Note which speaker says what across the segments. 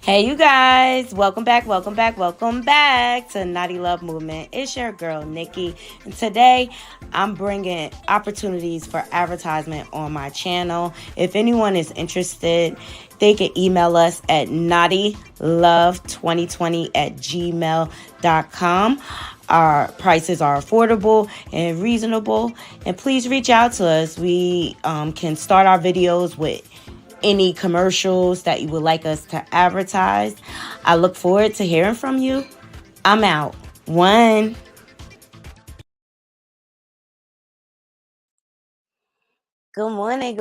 Speaker 1: Hey, you guys, welcome back to Naughty Love Movement. It's your girl, Nikki, and today I'm bringing opportunities for advertisement on my channel. If anyone is interested, they can email us at knottylove2020@gmail.com. Our prices are affordable and reasonable, and please reach out to us. We can start our videos with any commercials that you would like us to advertise. I look forward to hearing from you. I'm out. One. Good morning.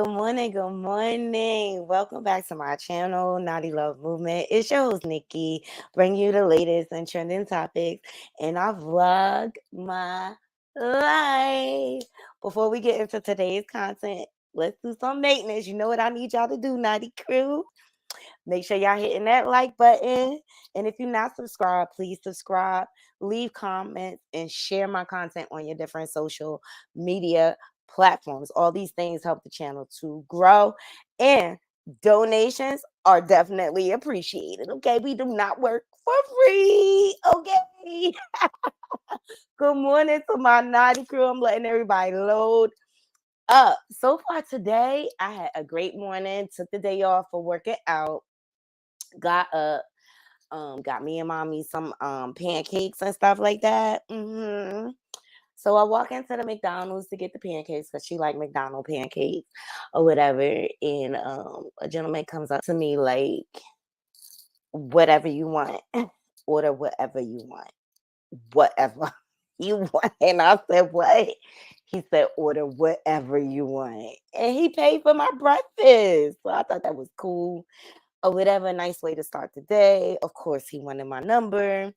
Speaker 1: Welcome back to my channel, Naughty Love Movement. It's your host, Nikki, bringing you the latest and trending topics, and I vlog my life. Before we get into today's content, let's do some maintenance. You know what I need y'all to do, Naughty Crew? Make sure y'all hitting that like button. And if you're not subscribed, please subscribe, leave comments, and share my content on your different social media platforms. All these things help the channel to grow. And donations are definitely appreciated. Okay. We do not work for free. Okay. Good morning to my naughty crew. I'm letting everybody load up. So far today, I had a great morning. Took the day off for working out. Got up, got me and mommy some pancakes and stuff like that. So I walk into the McDonald's to get the pancakes because she like McDonald's pancakes or whatever. And a gentleman comes up to me like, whatever you want, order whatever you want, whatever you want. And I said, what? He said, order whatever you want. And he paid for my breakfast. So I thought that was cool. Or whatever, nice way to start the day. Of course, he wanted my number,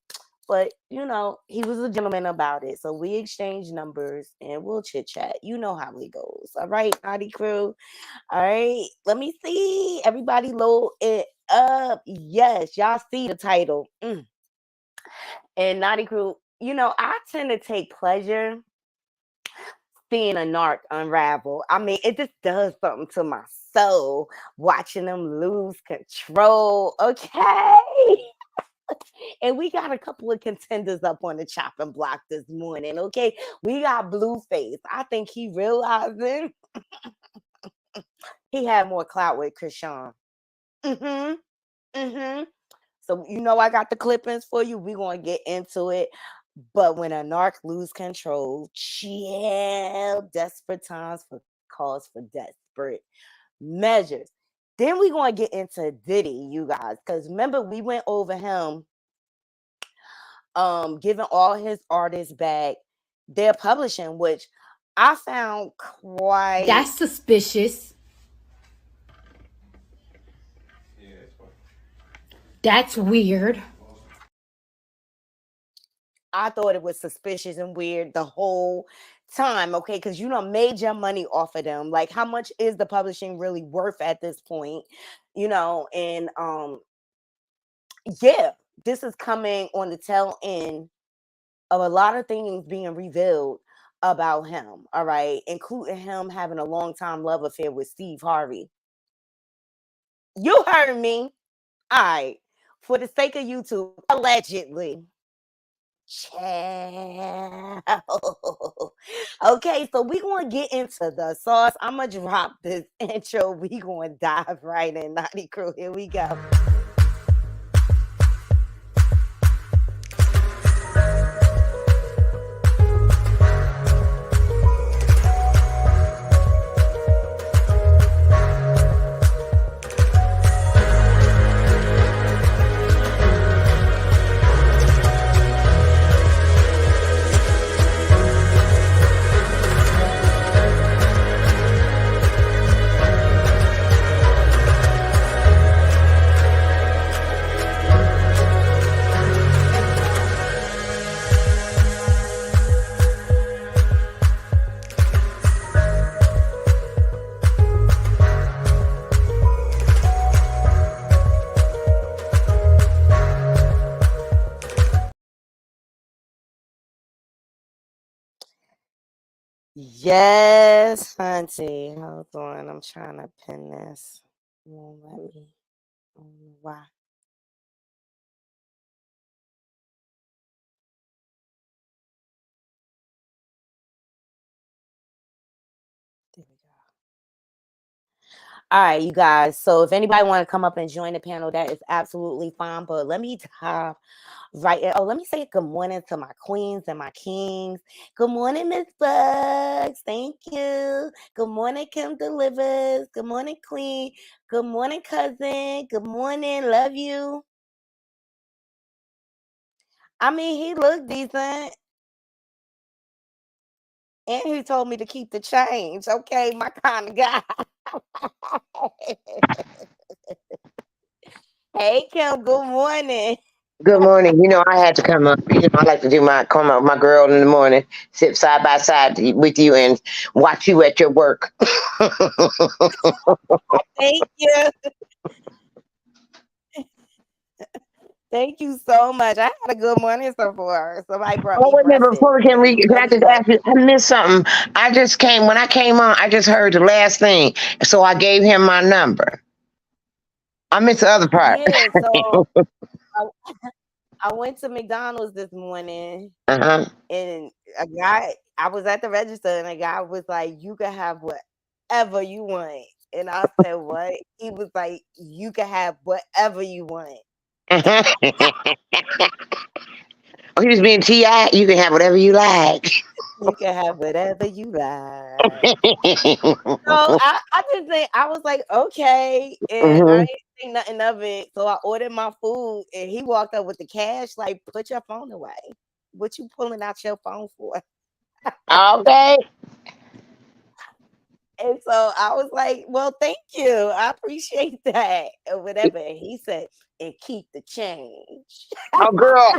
Speaker 1: but you know, he was a gentleman about it. So we exchanged numbers and we'll chit chat. You know how it goes. All right, Naughty Crew. All right, let me see. Everybody load it up. Yes, y'all see the title. And Naughty Crew, you know, I tend to take pleasure seeing a narc unravel. I mean, it just does something to my soul watching them lose control. Okay. And we got a couple of contenders up on the chopping block this morning. Okay. We got Blueface. I think he realizing he had more clout with Chrisean. Mm-hmm. Mm-hmm. So you know I got the clippings for you. We're gonna get into it. But when a narc lose control, chill, desperate times for calls for desperate measures. Then we're gonna get into Diddy, you guys, because remember we went over him giving all his artists back their publishing, which I found quite
Speaker 2: That's suspicious. That's weird.
Speaker 1: I thought it was suspicious and weird the whole time, okay? Because you know, made your money off of them. Like, how much is the publishing really worth at this point? You know, and yeah, this is coming on the tail end of a lot of things being revealed about him, all right, including him having a long time love affair with Steve Harvey. You heard me. All right. for the sake of YouTube, allegedly. Ciao. Okay, so we gonna get into the sauce. I'm gonna drop this intro. We gonna dive right in, Naughty Crew. Here we go. Yes, Hunty. Hold on. I'm trying to pin this. It won't let me. I don't know why. There we go. All right, you guys. So if anybody want to come up and join the panel, that is absolutely fine. But let me dive right in. Oh, let me say good morning to my queens and my kings. Good morning, Miss Bugs. Thank you. Good morning, Kim Delivers. Good morning, Queen. Good morning, cousin. Good morning. Love you. I mean, he looked decent. And he told me to keep the change. Okay, my kind of guy. Hey, Kim. Good morning.
Speaker 3: Good morning. I had to come up. I like to come up with my girl in the morning, sit side by side with you and watch you at your work.
Speaker 1: Thank you. Thank you so much. I had a good morning so far. Somebody brought
Speaker 3: Oh,
Speaker 1: me
Speaker 3: wait a minute,
Speaker 1: breakfast,
Speaker 3: before we
Speaker 1: and you
Speaker 3: can
Speaker 1: know
Speaker 3: I
Speaker 1: we
Speaker 3: just
Speaker 1: love
Speaker 3: ask you, I missed something. When I came on, I just heard the last thing. So I gave him my number. I missed the other part.
Speaker 1: Yeah, so I, I went to McDonald's this morning,
Speaker 3: Uh-huh.
Speaker 1: and a guy, I was at the register, and a guy was like, "You can have whatever you want." And I said, "What?" He was like, "You can have whatever you want."
Speaker 3: Oh, he was being T.I. You can have whatever you like.
Speaker 1: You can have whatever you like. So I just think I was like, okay, and I
Speaker 3: Hmm.
Speaker 1: didn't think nothing of it. So I ordered my food, and he walked up with the cash, like, put your phone away. What you pulling out your phone for?
Speaker 3: Okay.
Speaker 1: And so I was like, well, thank you. I appreciate that. Or whatever. And he said, and keep the change.
Speaker 3: Oh, girl.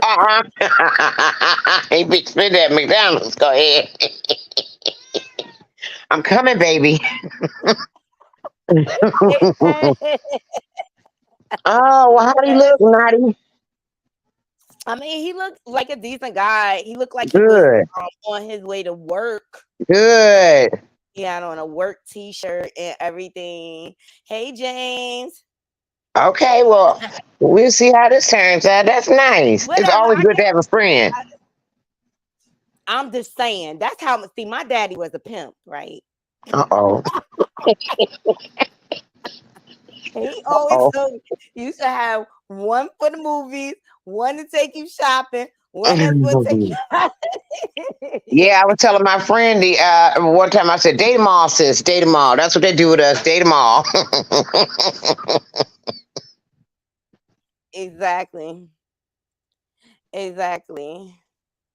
Speaker 3: He be spending at McDonald's. Go ahead. I'm coming, baby. Oh, well, how do you look, Naughty?
Speaker 1: I mean, he looked like a decent guy. He looked like he was
Speaker 3: Good.
Speaker 1: on his way to work.
Speaker 3: Good.
Speaker 1: He had on a work t-shirt and everything. Hey, James.
Speaker 3: Okay, well, we'll see how this turns out. That's nice. It's
Speaker 1: Whatever.
Speaker 3: always good to have a friend.
Speaker 1: I'm just saying. That's how. See, my daddy was a pimp, right?
Speaker 3: Uh-oh.
Speaker 1: He always
Speaker 3: Uh-oh.
Speaker 1: told me you should have one for the movies, one to take you shopping, one that's going to take you.
Speaker 3: Yeah, I was telling my friend one time, I said, date them all, sis. Date them all. That's what they do with us. Date them all.
Speaker 1: Exactly. Exactly.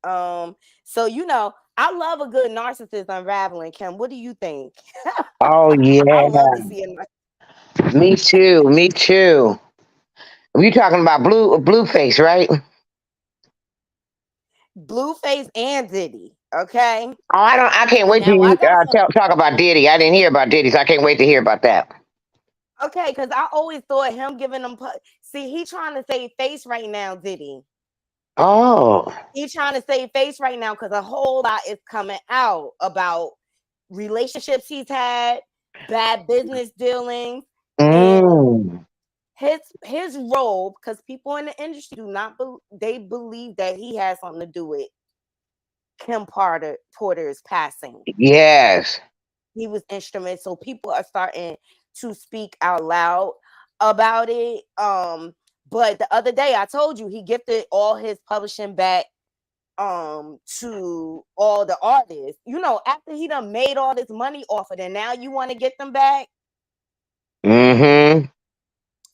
Speaker 1: So I love a good narcissist unraveling. Kim, what do you think?
Speaker 3: Oh,
Speaker 1: I
Speaker 3: yeah.
Speaker 1: love to see a
Speaker 3: Me too. Me too. You talking about Blueface, right?
Speaker 1: Blueface and Diddy. Okay.
Speaker 3: Oh, I can't wait till
Speaker 1: Now I
Speaker 3: you
Speaker 1: got some.
Speaker 3: talk about Diddy. I didn't hear about Diddy, so I can't wait to hear about that.
Speaker 1: Okay, because I always thought him giving them. See, he trying to save face right now, Diddy.
Speaker 3: Oh.
Speaker 1: He trying to save face right now because a whole lot is coming out about relationships he's had, bad business dealings, and
Speaker 3: Mm.
Speaker 1: his role, because people in the industry do not they believe that he has something to do with Kim Porter's passing.
Speaker 3: Yes.
Speaker 1: He was instrumental. So people are starting to speak out loud about it. But the other day I told you he gifted all his publishing back to all the artists. You know, after he done made all this money off of it, and now you want to get them back.
Speaker 3: Mm-hmm.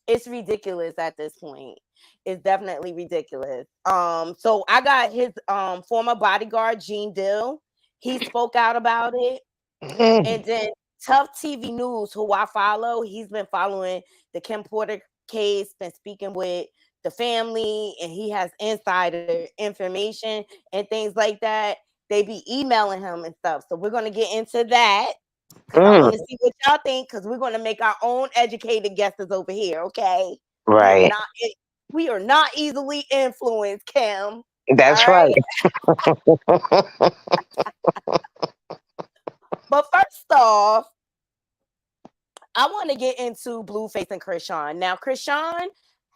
Speaker 1: It's ridiculous at this point. It's definitely ridiculous. So I got his former bodyguard, Gene Dill. He spoke out about it. And then Tough TV News, who I follow, he's been following the Kim Porter case, been speaking with the family, and he has insider information and things like that. They be emailing him and stuff. So we're going to get into that because I want to see what y'all think, because we're going to make our own educated guesses over here, okay?
Speaker 3: Right.
Speaker 1: We are not easily influenced, Kim.
Speaker 3: That's right.
Speaker 1: But first off, I want to get into Blueface and Chrisean. Now, Chrisean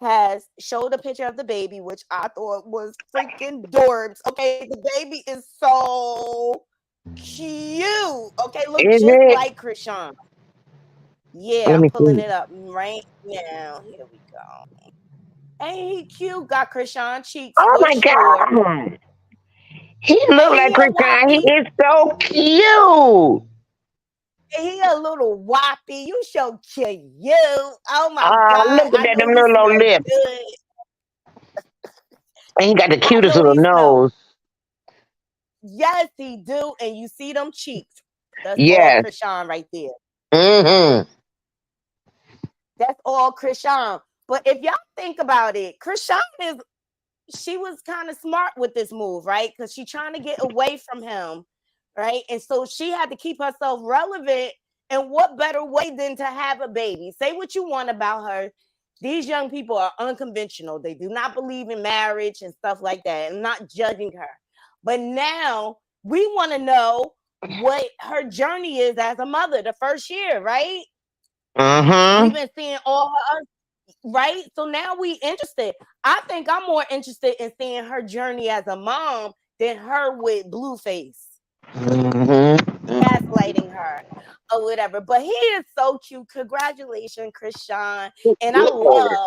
Speaker 1: has showed a picture of the baby, which I thought was freaking dorbs. Okay, the baby is so cute. Okay, look
Speaker 3: Is
Speaker 1: just
Speaker 3: it?
Speaker 1: like Chrisean. Yeah,
Speaker 3: Let
Speaker 1: I'm
Speaker 3: me
Speaker 1: pulling
Speaker 3: see.
Speaker 1: it up right now. Here we go. Ain't he cute? Got Chrisean cheeks
Speaker 3: Oh
Speaker 1: for
Speaker 3: my
Speaker 1: sure.
Speaker 3: God. He look like
Speaker 1: Ain't he a
Speaker 3: Chrisean. He
Speaker 1: whoppy?
Speaker 3: is so cute.
Speaker 1: He a little whoppy. You so cute. Oh my God.
Speaker 3: Look at
Speaker 1: I
Speaker 3: that,
Speaker 1: know
Speaker 3: them
Speaker 1: he
Speaker 3: little
Speaker 1: smells
Speaker 3: lips.
Speaker 1: good.
Speaker 3: And he got the
Speaker 1: I
Speaker 3: cutest
Speaker 1: know
Speaker 3: little
Speaker 1: he smells.
Speaker 3: nose.
Speaker 1: Yes, he do. And you see them cheeks. That's all
Speaker 3: Yes.
Speaker 1: Chrisean right there.
Speaker 3: Mm-hmm.
Speaker 1: That's all Chrisean. But if y'all think about it, she was kind of smart with this move, right? Because she's trying to get away from him, right? And so she had to keep herself relevant. And what better way than to have a baby? Say what you want about her. These young people are unconventional. They do not believe in marriage and stuff like that. I'm not judging her. But now we want to know what her journey is as a mother the first year, right? We've
Speaker 3: Mm-hmm.
Speaker 1: been seeing all her, right? So now we interested. I think I'm more interested in seeing her journey as a mom than her with Blueface
Speaker 3: Mm-hmm.
Speaker 1: gaslighting her or whatever. But he is so cute. Congratulations, Chrisean. And
Speaker 3: Yes.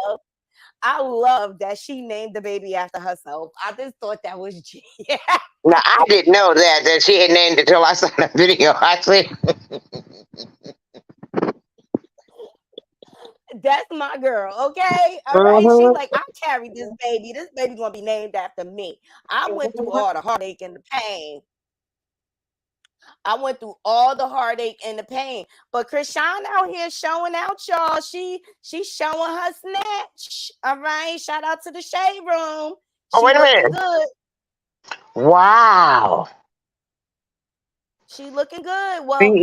Speaker 1: I love that she named the baby after herself. I just thought that was genius.
Speaker 3: Now I didn't know that she had named it till I saw the video. I see.
Speaker 1: That's my girl, okay? All right. She
Speaker 3: Mm-hmm.
Speaker 1: like, I carried this baby. This baby gonna be named after me. I went through all the heartache and the pain. I went through all the heartache and the pain. But Chrisean out here showing out, y'all. She's showing her snatch. All right. Shout out to the shade room.
Speaker 3: Oh,
Speaker 1: She
Speaker 3: wait a
Speaker 1: looking
Speaker 3: minute.
Speaker 1: good.
Speaker 3: Wow.
Speaker 1: She looking good.
Speaker 3: She
Speaker 1: Well,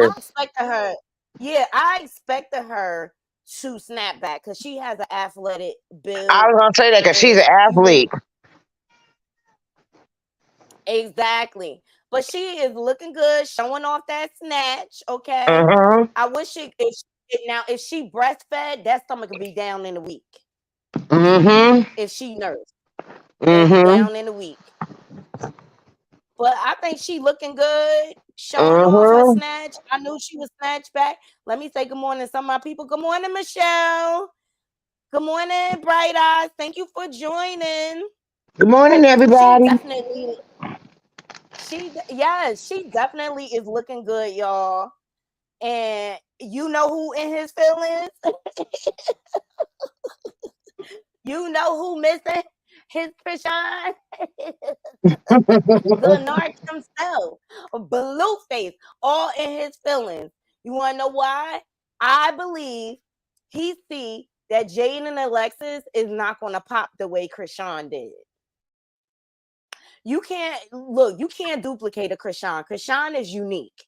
Speaker 1: I
Speaker 3: is.
Speaker 1: expected her. Yeah, I expected her to snap back because she has an athletic
Speaker 3: I
Speaker 1: build.
Speaker 3: was gonna say that because she's
Speaker 1: And
Speaker 3: an athlete.
Speaker 1: exactly. But she is looking good, showing off that snatch. Okay.
Speaker 3: Mm-hmm.
Speaker 1: I wish if she breastfed, that stomach could be down in a week.
Speaker 3: Mm-hmm.
Speaker 1: If she nursed, it'll be
Speaker 3: Mm-hmm.
Speaker 1: down in a week. But I think she looking good, showing off her
Speaker 3: Mm-hmm.
Speaker 1: snatch. I knew she was snatched back. Let me say good morning to some of my people. Good morning, Michelle. Good morning, Bright Eyes. Thank you for joining.
Speaker 3: Good morning,
Speaker 1: She
Speaker 3: everybody.
Speaker 1: definitely, she definitely is looking good, y'all. And you know who in his feelings? You know who missing his Chrisean? The narc himself, Blueface, all in his feelings. You want to know why? I believe he see that Jaden and Alexis is not going to pop the way Chrisean did. You can't duplicate a Chrisean. Chrisean is unique.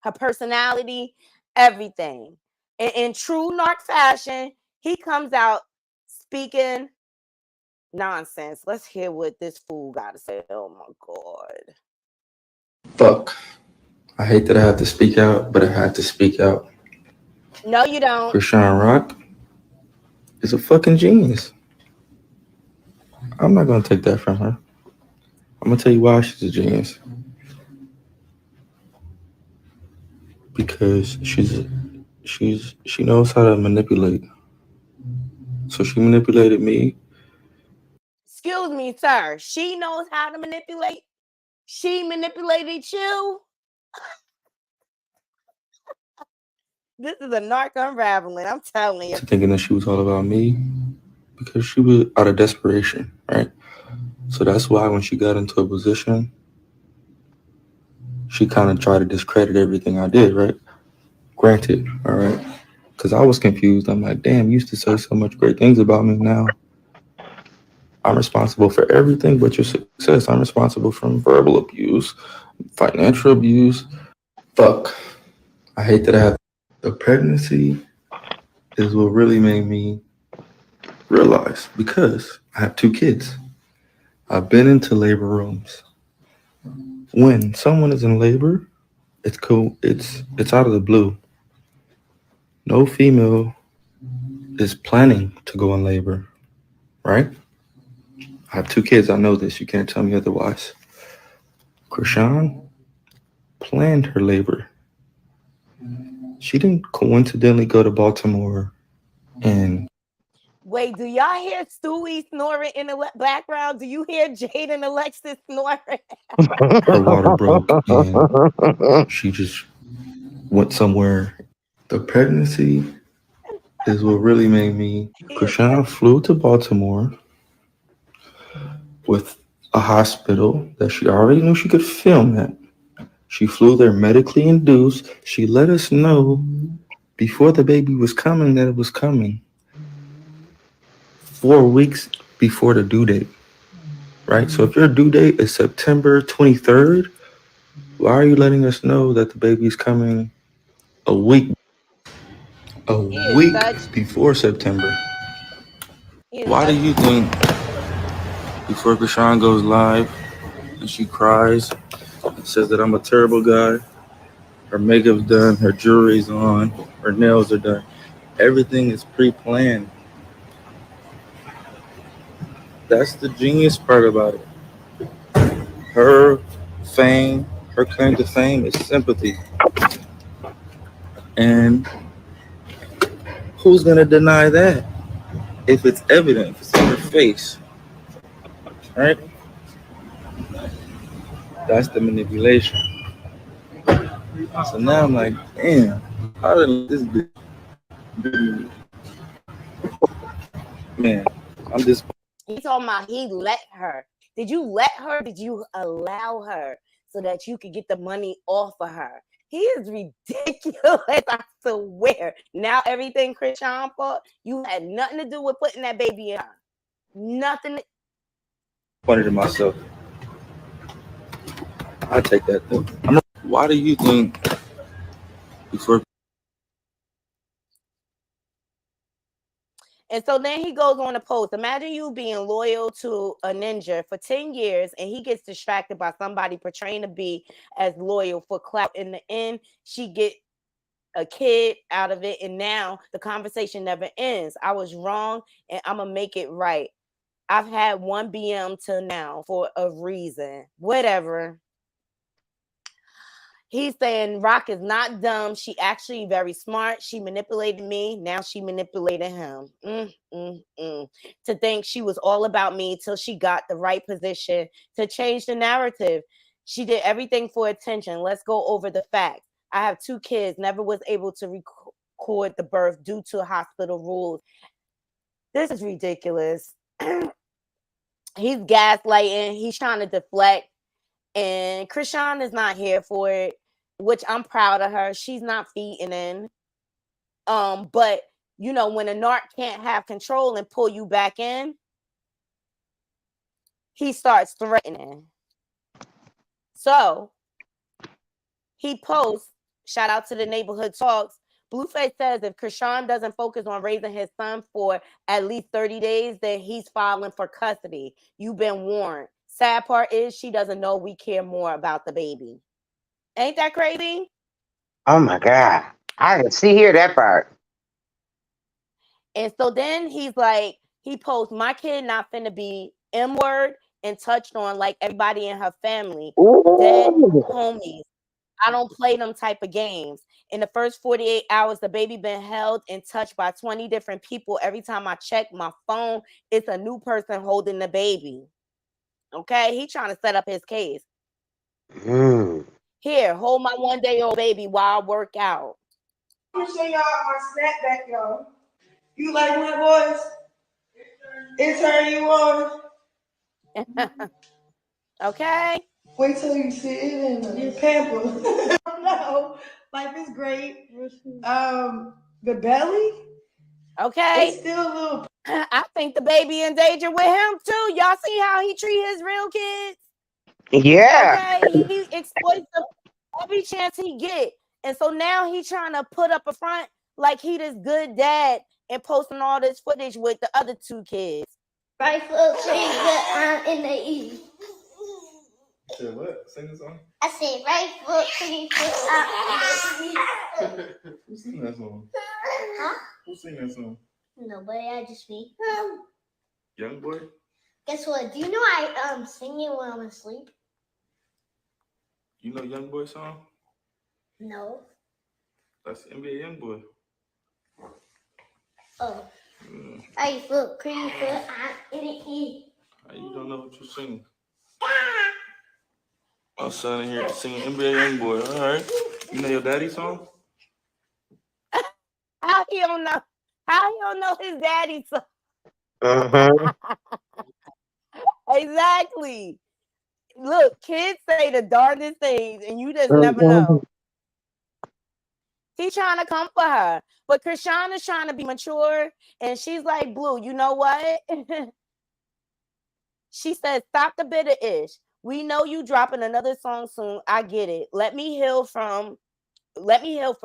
Speaker 1: Her personality, everything. In true narc fashion, he comes out speaking nonsense. Let's hear what this fool got to say. Oh my God.
Speaker 4: Fuck. I hate that I have to speak out, but I had to speak out.
Speaker 1: No, you don't.
Speaker 4: Chrisean Rock, is a fucking genius. I'm not gonna take that from her. I'm gonna tell you why she's a genius. Because she knows how to manipulate. So she manipulated me.
Speaker 1: Excuse me, sir. She knows how to manipulate. She manipulated you. This is a narc unraveling. I'm telling you.
Speaker 4: Thinking that she was all about me because she was out of desperation, right? So that's why when she got into a position, she kind of tried to discredit everything I did, right? Granted, all right? Because I was confused. I'm like, damn, you used to say so much great things about me. Now I'm responsible for everything but your success. I'm responsible for verbal abuse, financial abuse. Fuck. I hate that I have the pregnancy is what really made me realize, because I have 2 kids. I've been into labor rooms. When someone is in labor, it's cool. It's out of the blue. No female is planning to go in labor, right? I have 2 kids. I know this. You can't tell me otherwise. Chrisean planned her labor. She didn't coincidentally go to Baltimore and...
Speaker 1: Wait, do y'all hear Stewie snoring in the background? Do you hear Jade and Alexis snoring?
Speaker 4: her water broke and she just went somewhere. The pregnancy is what really made me... Chrisean flew to Baltimore with a hospital that she already knew she could film at. She flew there medically induced. She let us know before the baby was coming that it was coming. 4 weeks before the due date, right? So if your due date is September 23rd, why are you letting us know that the baby's coming a week before September? Why do you think before Chrisean goes live and she cries and says that I'm a terrible guy, her makeup's done, her jewelry's on, her nails are done, everything is pre-planned? That's the genius part about it. Her fame, her claim to fame is sympathy. And who's gonna deny that if it's evident, if it's in her face, right? That's the manipulation. So now I'm like, damn, how did this bitch do? Man, I'm just...
Speaker 1: He's talking about he let her. Did you let her? Did you allow her so that you could get the money off of her? He is ridiculous, I swear. Now everything Chrisean fault, you had nothing to do with putting that baby in her. Nothing.
Speaker 4: Funny to myself. I take that though. Why do you think before...
Speaker 1: And so then he goes on a post. Imagine you being loyal to a ninja for 10 years and he gets distracted by somebody portraying to be as loyal for clout. In the end, she get a kid out of it, and now the conversation never ends. I was wrong and I'm gonna make it right. I've had 1 BM till now for a reason. Whatever. He's saying Rock is not dumb. She actually very smart. She manipulated me. Now she manipulated him. To think she was all about me till she got the right position to change the narrative. She did everything for attention. Let's go over the facts. I have 2 kids. Never was able to record the birth due to hospital rules. This is ridiculous. He's gaslighting. He's trying to deflect. And Chrisean is not here for it, which I'm proud of her. She's not feeding in. But you know, when a narc can't have control and pull you back in, he starts threatening. So he posts, shout out to the neighborhood talks. Blueface says if Chrisean doesn't focus on raising his son for at least 30 days, then he's filing for custody. You've been warned. Sad part is she doesn't know we care more about the baby. Ain't that crazy?
Speaker 3: Oh my God. I didn't see here that part.
Speaker 1: And so then he's like, he posts, my kid not finna be M-word and touched on like everybody in her family. Dead
Speaker 3: Ooh.
Speaker 1: homies. I don't play them type of games. In the first 48 hours, the baby been held and touched by 20 different people. Every time I check my phone, it's a new person holding the baby. Okay, he trying to set up his case. Here, hold my 1-day-old baby while I work out.
Speaker 5: I'm gonna show y'all my snapback, y'all. You like my voice? It's her you want.
Speaker 1: Okay.
Speaker 5: Wait till you see it in your pamper. No, life is great. The belly.
Speaker 1: Okay.
Speaker 5: It's still a little.
Speaker 1: I think the baby in danger with him too. Y'all see how he treat his real kids?
Speaker 3: Yeah.
Speaker 1: Okay, he exploits them every chance he get. And so now he trying to put up a front like he this good dad and posting all this footage with the other 2 kids.
Speaker 6: Right foot, please, but in the east.
Speaker 4: You said what? Sing the song?
Speaker 6: I said right foot, please, but in the east.
Speaker 4: Who sing that song?
Speaker 6: Huh?
Speaker 4: Who sing that song?
Speaker 6: Nobody, I just me.
Speaker 4: Young boy?
Speaker 6: Guess what? Do you know I sing it when I'm asleep?
Speaker 4: You know Young Boy song?
Speaker 6: No.
Speaker 4: That's NBA Young Boy.
Speaker 6: Oh. Right foot, please, but in the east.
Speaker 4: How you don't know what you're singing? My son in here singing NBA Young Boy. All right. You know your daddy song?
Speaker 1: How he don't know? How he don't know his daddy song? Exactly. Look, kids say the darndest things, and you just never know. He's trying to comfort her, but Chrisean is trying to be mature, and she's like, "Blue, you know what?" She said, "Stop the bitter-ish. We know you dropping another song soon. I get it. Let me heal for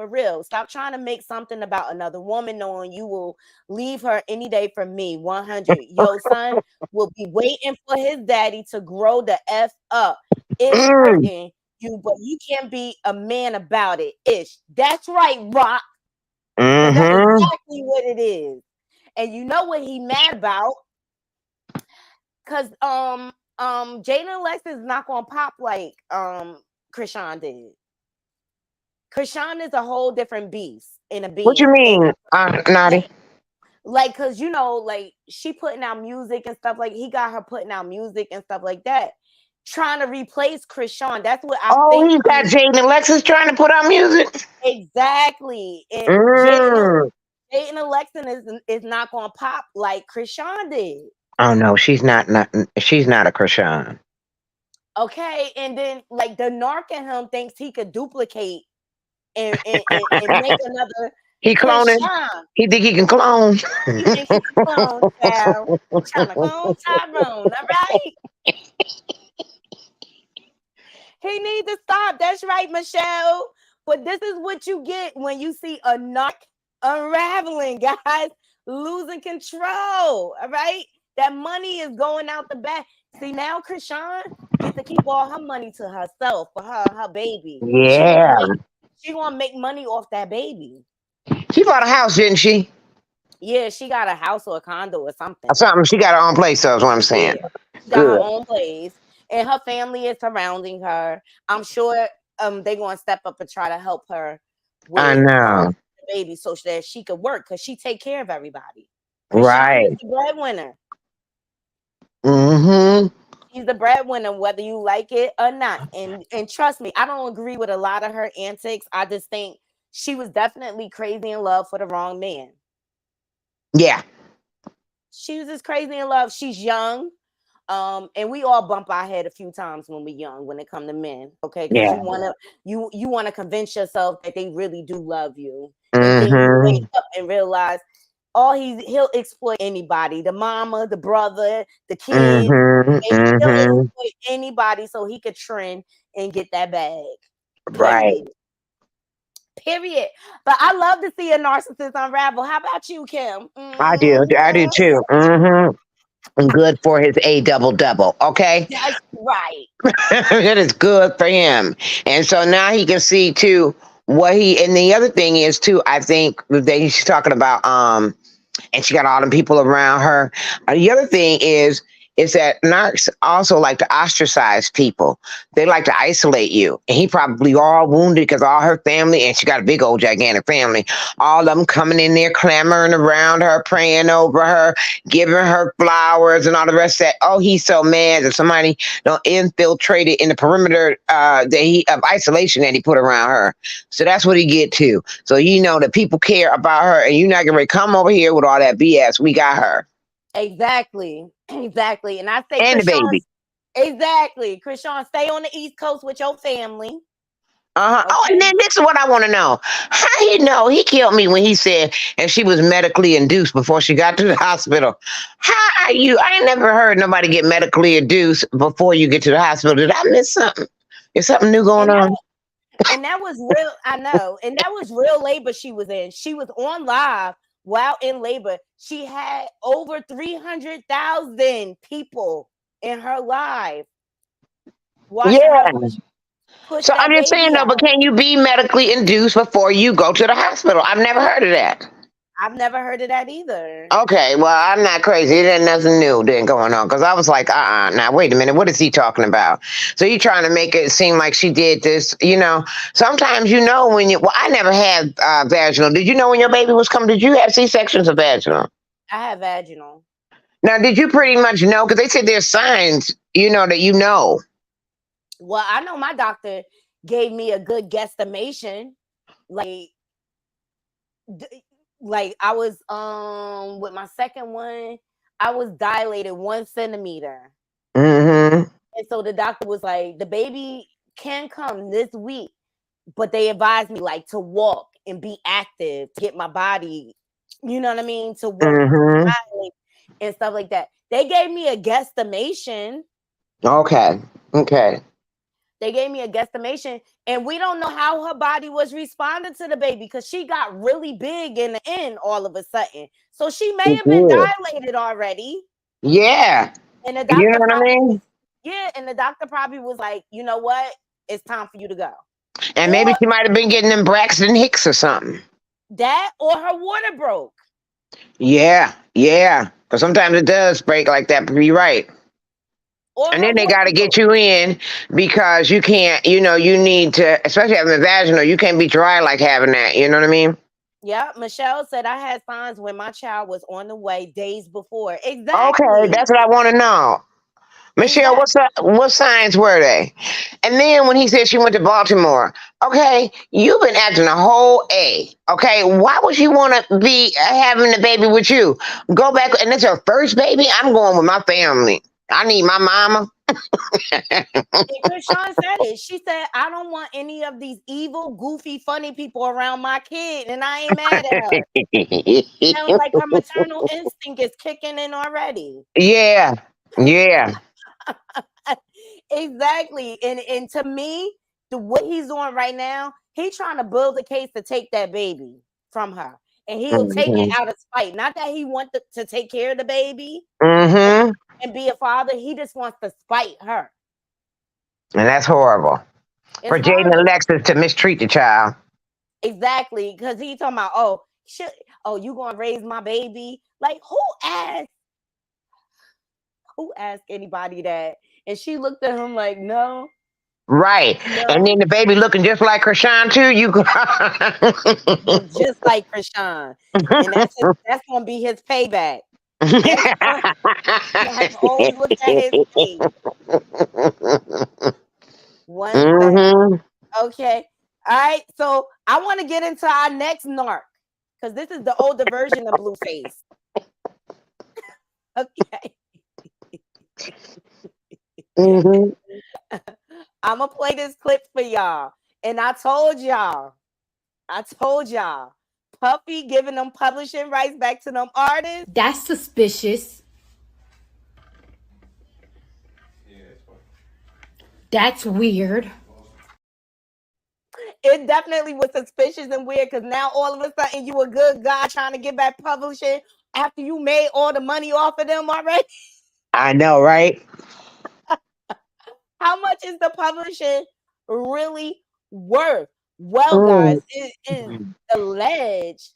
Speaker 1: real. Stop trying to make something about another woman, knowing you will leave her any day for me. 100. Yo, son will be waiting for his daddy to grow the F up. It's hurting you, but you can't be a man about it. Ish. That's right, Rock. That's exactly what it is. And you know what he mad about? Because Jada Lex is not gonna pop like Chrisean did. Chrisean is a whole different beast in a being.
Speaker 3: What you mean, Naughty?
Speaker 1: Like, cause you know, like she putting out music and stuff. Like he got her putting out music and stuff like that, trying to replace Chrisean. That's what I think.
Speaker 3: He's got Jaden Alexis trying to put out music.
Speaker 1: Exactly, and Jaden Alexis is not gonna pop like Chrisean did.
Speaker 3: Oh no, she's not she's not a Chrisean.
Speaker 1: Okay, and then like the narc in him thinks he could duplicate and make another.
Speaker 3: He cloning. He think he can clone.
Speaker 1: He think he can clone, child. Trying to clone Tyrone, all right? He needs to stop. That's right, Michelle. But this is what you get when you see a narc unraveling, guys, losing control. All right, that money is going out the back. See, now Chrisean gets to keep all her money to herself for her baby.
Speaker 3: Yeah,
Speaker 1: she gonna make money off that baby.
Speaker 3: She bought a house, didn't she?
Speaker 1: Yeah, she got a house or a condo or something.
Speaker 3: She got her own place, that's what I'm saying.
Speaker 1: Yeah, she got her own place, and her family is surrounding her. I'm sure they're gonna step up and try to help her with
Speaker 3: I know.
Speaker 1: the baby so that she could work, because she take care of everybody.
Speaker 3: Right.
Speaker 1: She's the breadwinner. She's the breadwinner, whether you like it or not. And trust me, I don't agree with a lot of her antics. I just think she was definitely crazy in love for the wrong man.
Speaker 3: Yeah.
Speaker 1: She was just crazy in love. She's young. And we all bump our head a few times when we're young when it comes to men. Okay. Because you wanna convince yourself that they really do love you. And then you wake up and realize he'll exploit anybody, the mama, the brother, the kids. He'll exploit anybody so he could trend and get that bag.
Speaker 3: Right.
Speaker 1: Period. But I love to see a narcissist unravel. How about you, Kim?
Speaker 3: I do too. Good for his double. Okay.
Speaker 1: That's right.
Speaker 3: That is good for him. And so now he can see too and the other thing is too, I think that he's talking about and she got all them people around her. The other thing is that narcs also like to ostracize people. They like to isolate you. And he probably all wounded because all her family, and she got a big old gigantic family, all of them coming in there clamoring around her, praying over her, giving her flowers and all the rest of that. Oh, he's so mad that somebody don't infiltrate it in the perimeter of isolation that he put around her. So that's what he get to. So you know that people care about her, and you're not gonna come over here with all that BS. We got her.
Speaker 1: Exactly. Exactly. And I say,
Speaker 3: And the
Speaker 1: Chrisean,
Speaker 3: baby.
Speaker 1: exactly. Chrisean, stay on the East Coast with your family.
Speaker 3: Uh-huh.
Speaker 1: Okay.
Speaker 3: Oh, and then this is what I want to know. How he know he killed me when he said and she was medically induced before she got to the hospital? How are you? I ain't never heard nobody get medically induced before you get to the hospital. Did I miss something? Is something new going on?
Speaker 1: And that was real. I know. And that was real labor she was in. She was on live while in labor. She had over 300,000 people in her live watching
Speaker 3: Yeah.
Speaker 1: her push
Speaker 3: So
Speaker 1: that
Speaker 3: I'm just saying
Speaker 1: baby
Speaker 3: though, but
Speaker 1: out.
Speaker 3: can you be medically induced before you go to the hospital? I've never heard of that.
Speaker 1: I've never heard of that either.
Speaker 3: Okay, well, I'm not crazy. There's nothing new then going on because I was like, now wait a minute, what is he talking about? So you trying to make it seem like she did this, Sometimes when you. Well, I never had vaginal. Did you know when your baby was coming? Did you have C-sections of vaginal?
Speaker 1: I have vaginal.
Speaker 3: Now, did you pretty much know? Because they said there's signs, that you know.
Speaker 1: Well, I know my doctor gave me a good guesstimation, like I was with my second one, I was dilated 1 centimeter.
Speaker 3: Mm-hmm.
Speaker 1: And so the doctor was like, the baby can come this week, but they advised me like to walk and be active, to get my body, you know what I mean, to work
Speaker 3: Mm-hmm.
Speaker 1: and stuff like that. They gave me a guesstimation.
Speaker 3: Okay.
Speaker 1: They gave me a guesstimation, and we don't know how her body was responding to the baby because she got really big in the end all of a sudden. So she may have been dilated already.
Speaker 3: Yeah.
Speaker 1: And the doctor
Speaker 3: You know what I mean?
Speaker 1: and the doctor probably was like, you know what? It's time for you to go.
Speaker 3: And maybe she might have been getting them Braxton Hicks or something.
Speaker 1: That or her water broke.
Speaker 3: Yeah. Because sometimes it does break like that, but you're right. And then they got to get you in because you can't, you need to, especially having a vaginal, you can't be dry like having that. You know what I mean?
Speaker 1: Yeah. Michelle said I had signs when my child was on the way days before. Exactly.
Speaker 3: Okay, that's what I want to know. Michelle, what signs were they? And then when he said she went to Baltimore, okay, you've been acting a whole A. Okay, why would she want to be having the baby with you? Go back, and it's her first baby. I'm going with my family. I need my mama.
Speaker 1: And Chrisean said it. She said, I don't want any of these evil, goofy, funny people around my kid, and I ain't mad at her. Sounds like her maternal instinct is kicking in already.
Speaker 3: Yeah.
Speaker 1: Exactly. And to me, what he's doing right now, he's trying to build a case to take that baby from her. And he'll take it out of spite. Not that he wants to take care of the baby and be a father. He just wants to spite her.
Speaker 3: And that's horrible. For Jaden and Alexis to mistreat the child.
Speaker 1: Exactly. Because he's talking about, you going to raise my baby? Like, who asked anybody that? And she looked at him like, no.
Speaker 3: Right. No. And then the baby looking just like Chrisean too.
Speaker 1: Just like Chrisean. And that's going to be his payback. I always look at his face. One second. Okay. All right. So I want to get into our next narc because this is the older version of Blueface. Okay. I'm gonna play this clip for y'all. And I told y'all, Puffy giving them publishing rights back to them artists.
Speaker 2: That's suspicious. That's weird.
Speaker 1: It definitely was suspicious and weird because now all of a sudden you a good guy trying to get back publishing after you made all the money off of them already.
Speaker 3: I know, right?
Speaker 1: How much is the publishing really worth? Well, guys, it is alleged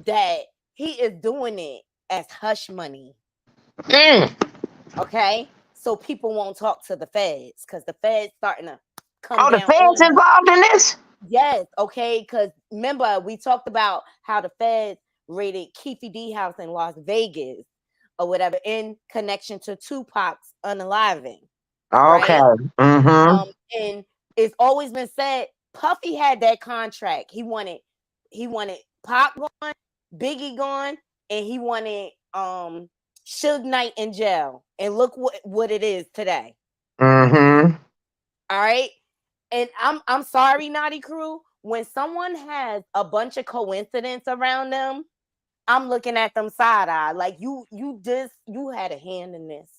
Speaker 1: that he is doing it as hush money.
Speaker 3: Mm.
Speaker 1: Okay, so people won't talk to the feds because the feds starting to come
Speaker 3: Oh, the
Speaker 1: down
Speaker 3: feds
Speaker 1: on him.
Speaker 3: involved in this?
Speaker 1: Yes, okay, because remember we talked about how the feds raided Keefe D house in Las Vegas or whatever in connection to Tupac's unaliving,
Speaker 3: Okay.
Speaker 1: right?
Speaker 3: Mm-hmm.
Speaker 1: And it's always been said Puffy had that contract. He wanted Pac gone, Biggie gone, and he wanted Suge Knight in jail. And look what it is today.
Speaker 3: Mm-hmm.
Speaker 1: All right. And I'm sorry, Naughty Crew. When someone has a bunch of coincidence around them, I'm looking at them side eye. Like you had a hand in this.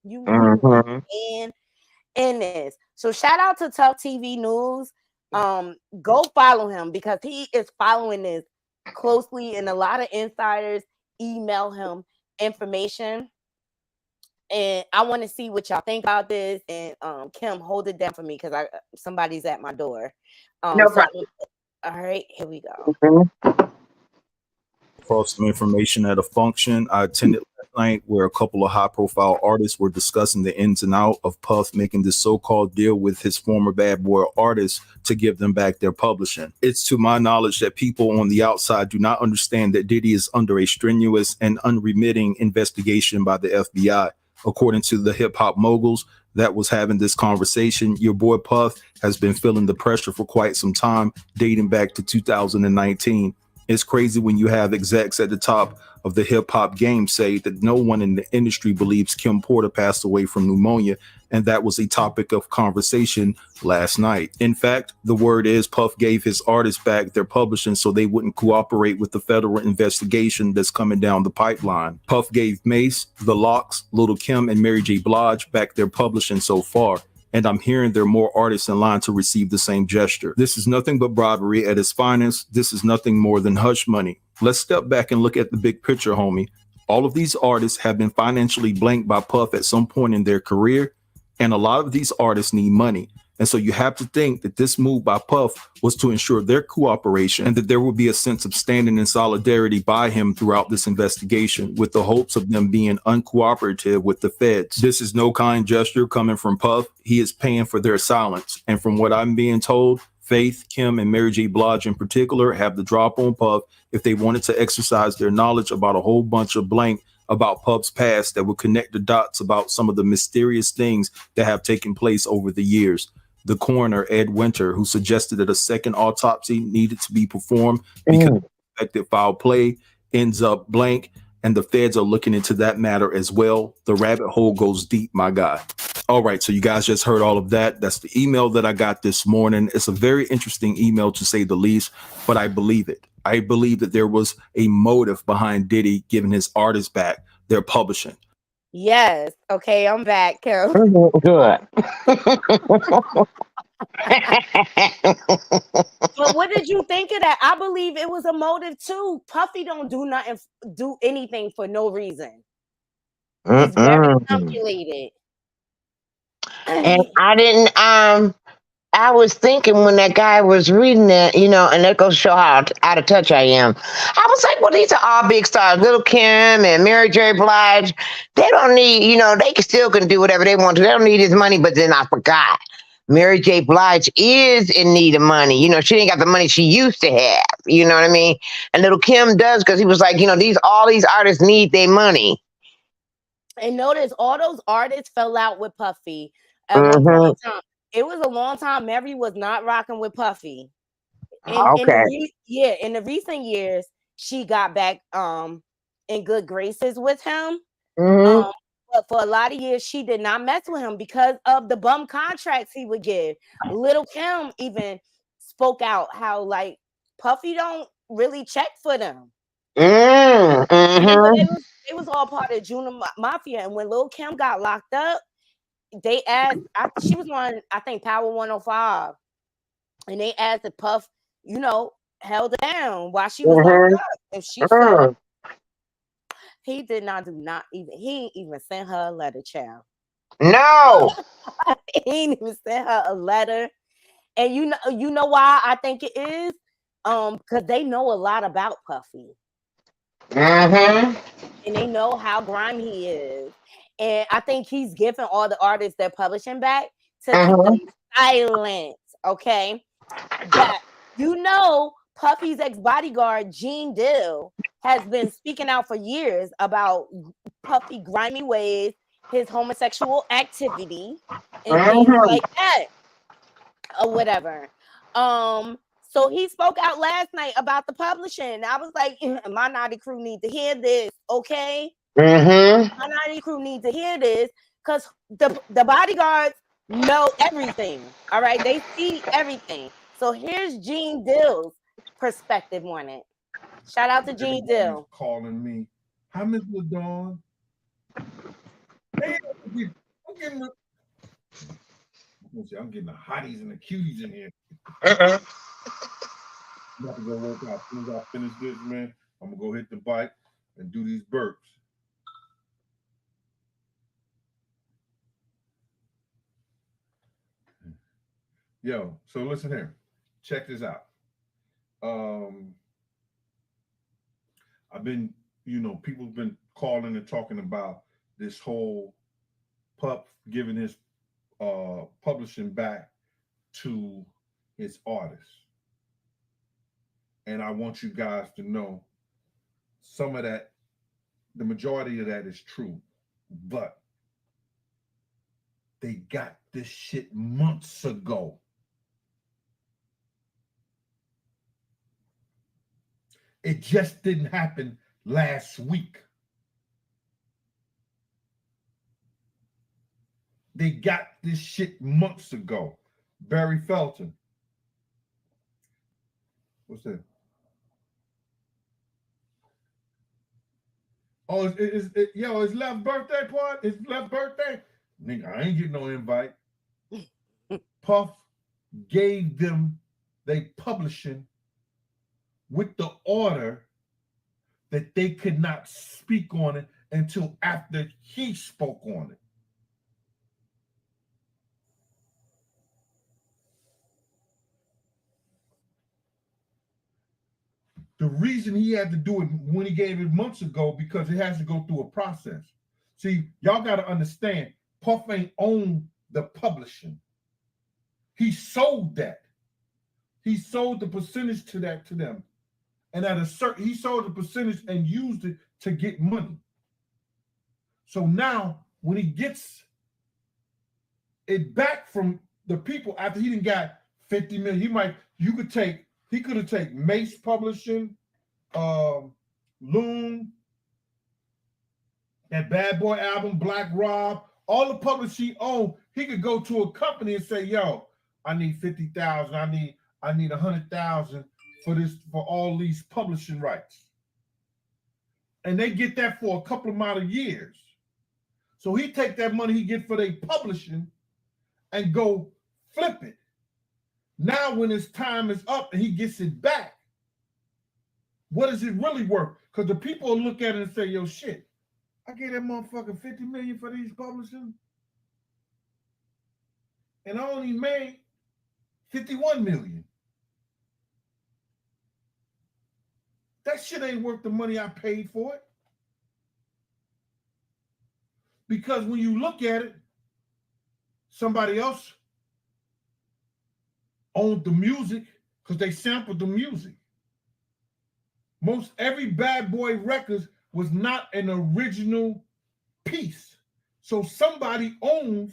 Speaker 1: You had
Speaker 3: Mm-hmm.
Speaker 1: a hand in this. So shout out to Tough TV News. Go follow him because he is following this closely, and a lot of insiders email him information. And I want to see what y'all think about this. And Kim, hold it down for me because somebody's at my door.
Speaker 3: No
Speaker 1: So
Speaker 3: problem.
Speaker 1: all right, here we go.
Speaker 3: Mm-hmm.
Speaker 7: Across some information at a function I attended last night where a couple of high-profile artists were discussing the ins and out of Puff making this so-called deal with his former Bad Boy artists to give them back their publishing. It's to my knowledge that people on the outside do not understand that Diddy is under a strenuous and unremitting investigation by the FBI. According to the hip-hop moguls that was having this conversation, your boy Puff has been feeling the pressure for quite some time, dating back to 2019. It's crazy when you have execs at the top of the hip hop game say that no one in the industry believes Kim Porter passed away from pneumonia, and that was a topic of conversation last night. In fact, the word is Puff gave his artists back their publishing so they wouldn't cooperate with the federal investigation that's coming down the pipeline. Puff gave Mace, The Lox, Lil' Kim, and Mary J. Blige back their publishing so far. And I'm hearing there are more artists in line to receive the same gesture. This is nothing but bribery at its finest. This is nothing more than hush money. Let's step back and look at the big picture, homie. All of these artists have been financially blanked by Puff at some point in their career, and a lot of these artists need money. And so you have to think that this move by Puff was to ensure their cooperation and that there would be a sense of standing in solidarity by him throughout this investigation with the hopes of them being uncooperative with the feds. This is no kind gesture coming from Puff. He is paying for their silence. And from what I'm being told, Faith, Kim, and Mary J. Blige in particular have the drop on Puff if they wanted to exercise their knowledge about a whole bunch of blank about Puff's past that would connect the dots about some of the mysterious things that have taken place over the years. The coroner, Ed Winter, who suggested that a second autopsy needed to be performed because suspected foul play, ends up blank, and the feds are looking into that matter as well. The rabbit hole goes deep, my guy. All right, so you guys just heard all of that. That's the email that I got this morning. It's a very interesting email to say the least, but I believe it. I believe that there was a motive behind Diddy giving his artists back their publishing.
Speaker 1: Yes. Okay, I'm back, Carol.
Speaker 3: Good.
Speaker 1: But what did you think of that? I believe it was a motive too. Puffy don't do anything for no reason. It's very calculated.
Speaker 3: And I didn't I was thinking when that guy was reading that, and that goes to show how out of touch I am. I was like, well, these are all big stars. Little Kim and Mary J. Blige. They don't need, they can do whatever they want to. They don't need his money. But then I forgot. Mary J. Blige is in need of money. She ain't got the money she used to have. You know what I mean? And Little Kim does because he was like, all these artists need their money.
Speaker 1: And notice all those artists fell out with Puffy at one point in time. It was a long time Mary was not rocking with Puffy. In the recent years, she got back in good graces with him. But for a lot of years, she did not mess with him because of the bum contracts he would give. Little Kim even spoke out how like Puffy don't really check for them. It was all part of Junior Mafia. And when Lil Kim got locked up, they asked, she was on, I think, Power 105. And they asked if Puff, held her down while she was locked up. And she said, he did not he ain't even sent her a letter, child.
Speaker 3: No.
Speaker 1: He ain't even sent her a letter. And you know why I think it is? Because they know a lot about Puffy.
Speaker 3: Mm-hmm.
Speaker 1: And they know how grimy he is. And I think he's giving all the artists they're publishing back to keep them
Speaker 3: Mm-hmm.
Speaker 1: silent. Okay. That Puffy's ex-bodyguard, Gene Dill, has been speaking out for years about Puffy grimy ways, his homosexual activity, and things
Speaker 3: Mm-hmm.
Speaker 1: like that. Or whatever. So he spoke out last night about the publishing. I was like, my naughty crew need to hear this, okay?
Speaker 3: Mm-hmm.
Speaker 1: My naughty crew need to hear this because the bodyguards know everything. All right, they see everything. So here's Gene Dill's perspective on it. Shout out to Gene Dill.
Speaker 8: Calling me. Hi, Miss LaDawn. Hey, I'm getting the hotties and the cuties in here.
Speaker 3: Mm-hmm.
Speaker 8: I'm about to go work out. As soon as I finish this, man, I'm gonna go hit the bike and do these burps. Yo, so listen here. Check this out. I've been, people have been calling and talking about this whole Puff giving his publishing back to his artists. And I want you guys to know some of that, the majority of that is true, but they got this shit months ago. It just didn't happen last week. They got this shit months ago. Barry Felton. What's that? Oh, it's Left's birthday party? It's Left's birthday? Nigga, I ain't getting no invite. Puff gave them they publishing with the order that they could not speak on it until after he spoke on it. The reason he had to do it when he gave it months ago, because it has to go through a process. See, y'all got to understand, Puff ain't owned the publishing. He sold that. He sold the percentage to them. And he sold the percentage and used it to get money. So now, when he gets it back from the people after he done got 50 million, he could have taken Mace Publishing, Loon, that Bad Boy album, Black Rob, all the publishing he owned. He could go to a company and say, yo, I need 50,000, I need 100,000 for all these publishing rights. And they get that for a couple of years. So he take that money he get for their publishing and go flip it. Now when his time is up and he gets it back, what is it really worth? Because the people will look at it and say, yo, shit, I gave that motherfucker 50 million for these publishing, and I only made 51 million. That shit ain't worth the money I paid for it. Because when you look at it, somebody else owned the music because they sampled the music. Most every Bad Boy records was not an original piece. So somebody owns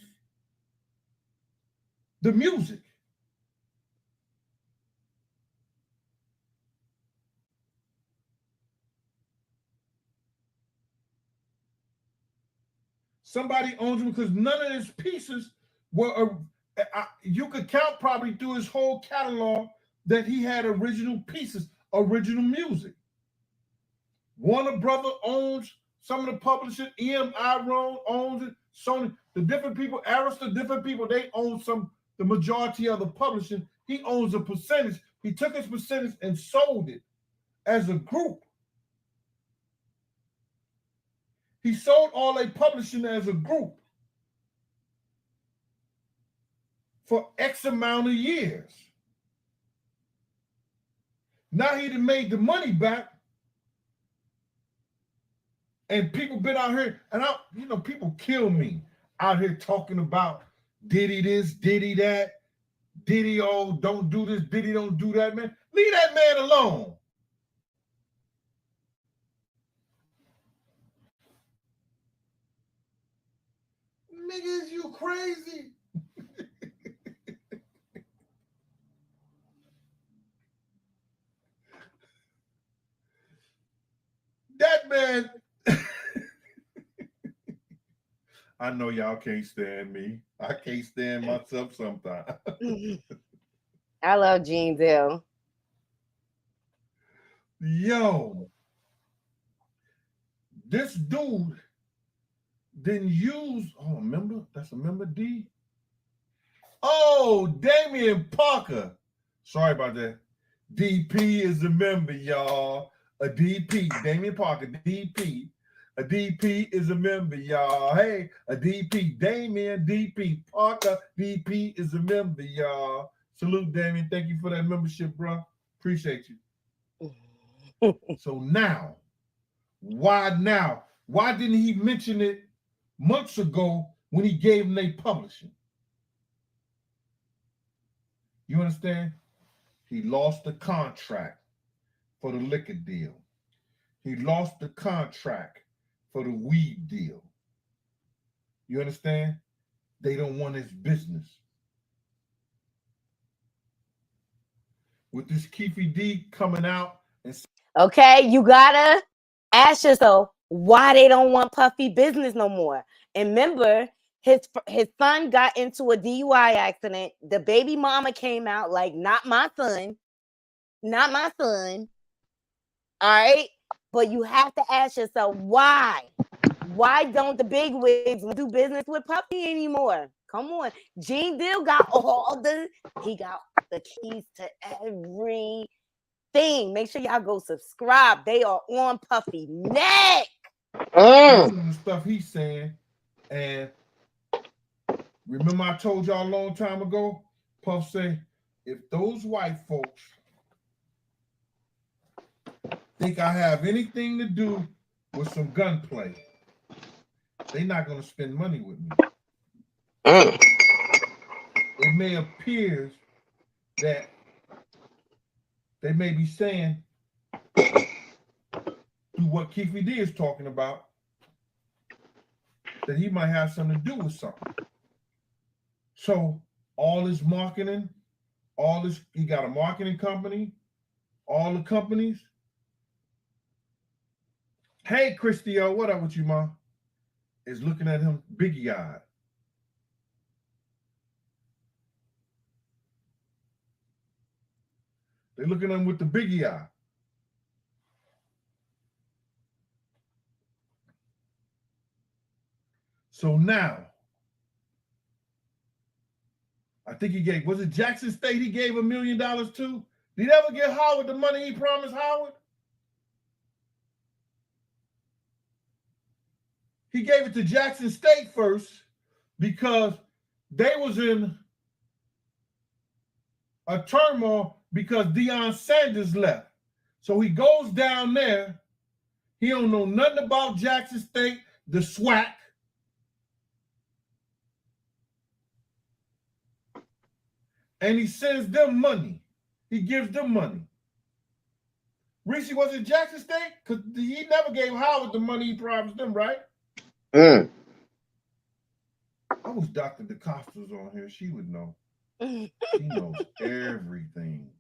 Speaker 8: the music. Somebody owns them because none of his pieces were, you could count probably through his whole catalog that he had original pieces, original music. Warner Brother owns some of the publishing. EMI owns it. Sony, the different people, Arista, different people, they own the majority of the publishing. He owns a percentage. He took his percentage and sold it as a group. He sold all a publishing as a group for X amount of years. Now he done made the money back. And people been out here, and people kill me out here talking about Diddy this, Diddy that, Diddy, oh, don't do this, Diddy don't do that, man. Leave that man alone. Niggas, you crazy? That man, I know y'all can't stand me. I can't stand myself sometimes.
Speaker 1: I love Gene Dill.
Speaker 8: Yo, this dude didn't use, remember? That's a member D? Oh, Damian Parker. Sorry about that. DP is a member, y'all. A DP, Damian Parker, DP. A DP is a member, y'all. Hey, a DP, Damian, DP, Parker, DP is a member, y'all. Salute, Damian. Thank you for that membership, bro. Appreciate you. So now, why now? Why didn't he mention it months ago when he gave them their publishing? You understand? He lost the contract for the liquor deal. He lost the contract for the weed deal. You understand? They don't want his business. With this Keefy D coming out and
Speaker 1: Okay, you gotta ask yourself why they don't want Puffy business no more. And remember, his son got into a DUI accident. The baby mama came out like, not my son. Not my son. All right? But you have to ask yourself why. Why don't the big wigs do business with Puffy anymore? Come on. Gene Dill got he got the keys to everything. Make sure y'all go subscribe. They are on Puffy neck.
Speaker 8: The stuff he's saying. And remember I told y'all a long time ago, Puff say, if those white folks think I have anything to do with some gunplay, they're not going to spend money with me. It may appear that they may be saying through what Keefy D is talking about that he might have something to do with something. So all his marketing, he got a marketing company, all the companies. Hey, Chrisean, what up with you, Ma? Is looking at him biggie-eyed. They're looking at him with the biggie eye. So now, I think he gave, was it Jackson State he gave $1 million to? Did he ever get Howard the money he promised Howard? He gave it to Jackson State first because they was in a turmoil because Deion Sanders left. So he goes down there. He don't know nothing about Jackson State, the SWAC. And he sends them money. He gives them money. Reese, was it Jackson State? Because he never gave Howard the money he promised them, right? I wish Dr. DeCosta was on here. She would know. She knows everything.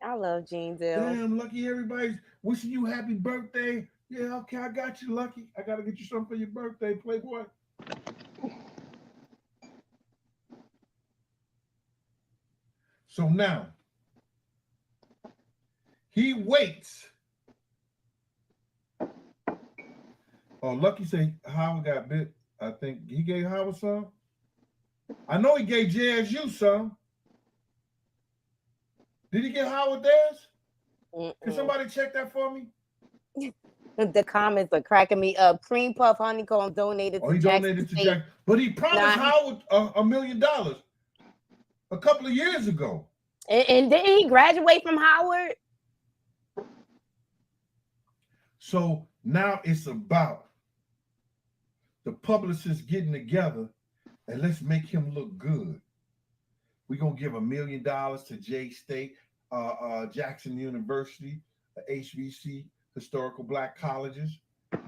Speaker 1: I love Gene Dill.
Speaker 8: Damn, Lucky, everybody's wishing you happy birthday. Yeah, okay, I got you, Lucky. I got to get you something for your birthday, Playboy. So now, he waits. Oh, Lucky say Howard got bit. I think he gave Howard some. I know he gave JSU some. Did he get Howard theirs? Can somebody check that for me?
Speaker 1: The comments are cracking me up. Cream Puff Honeycomb donated to
Speaker 8: Jackson State. But he promised Howard $1 million a couple of years ago.
Speaker 1: And didn't he graduate from Howard?
Speaker 8: So now it's about the publicists getting together and let's make him look good. We're gonna give $1 million to J State, Jackson University, HBC, historical black colleges.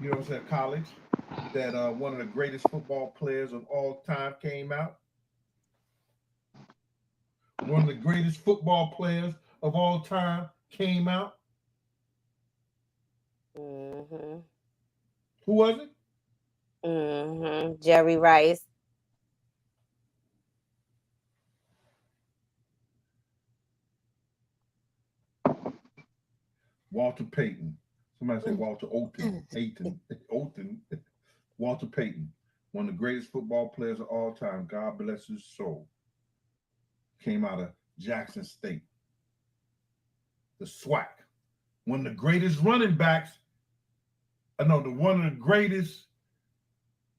Speaker 8: You know what I'm saying? College that one of the greatest football players of all time came out. One of the greatest football players of all time came out.
Speaker 1: Mm-hmm.
Speaker 8: Who was it?
Speaker 1: Mm-hmm. Jerry Rice.
Speaker 8: Walter Payton. Somebody said Walter Oaten. Oaten. Walter Payton. One of the greatest football players of all time. God bless his soul. Came out of Jackson State. The SWAC. One of the greatest running backs. One of the greatest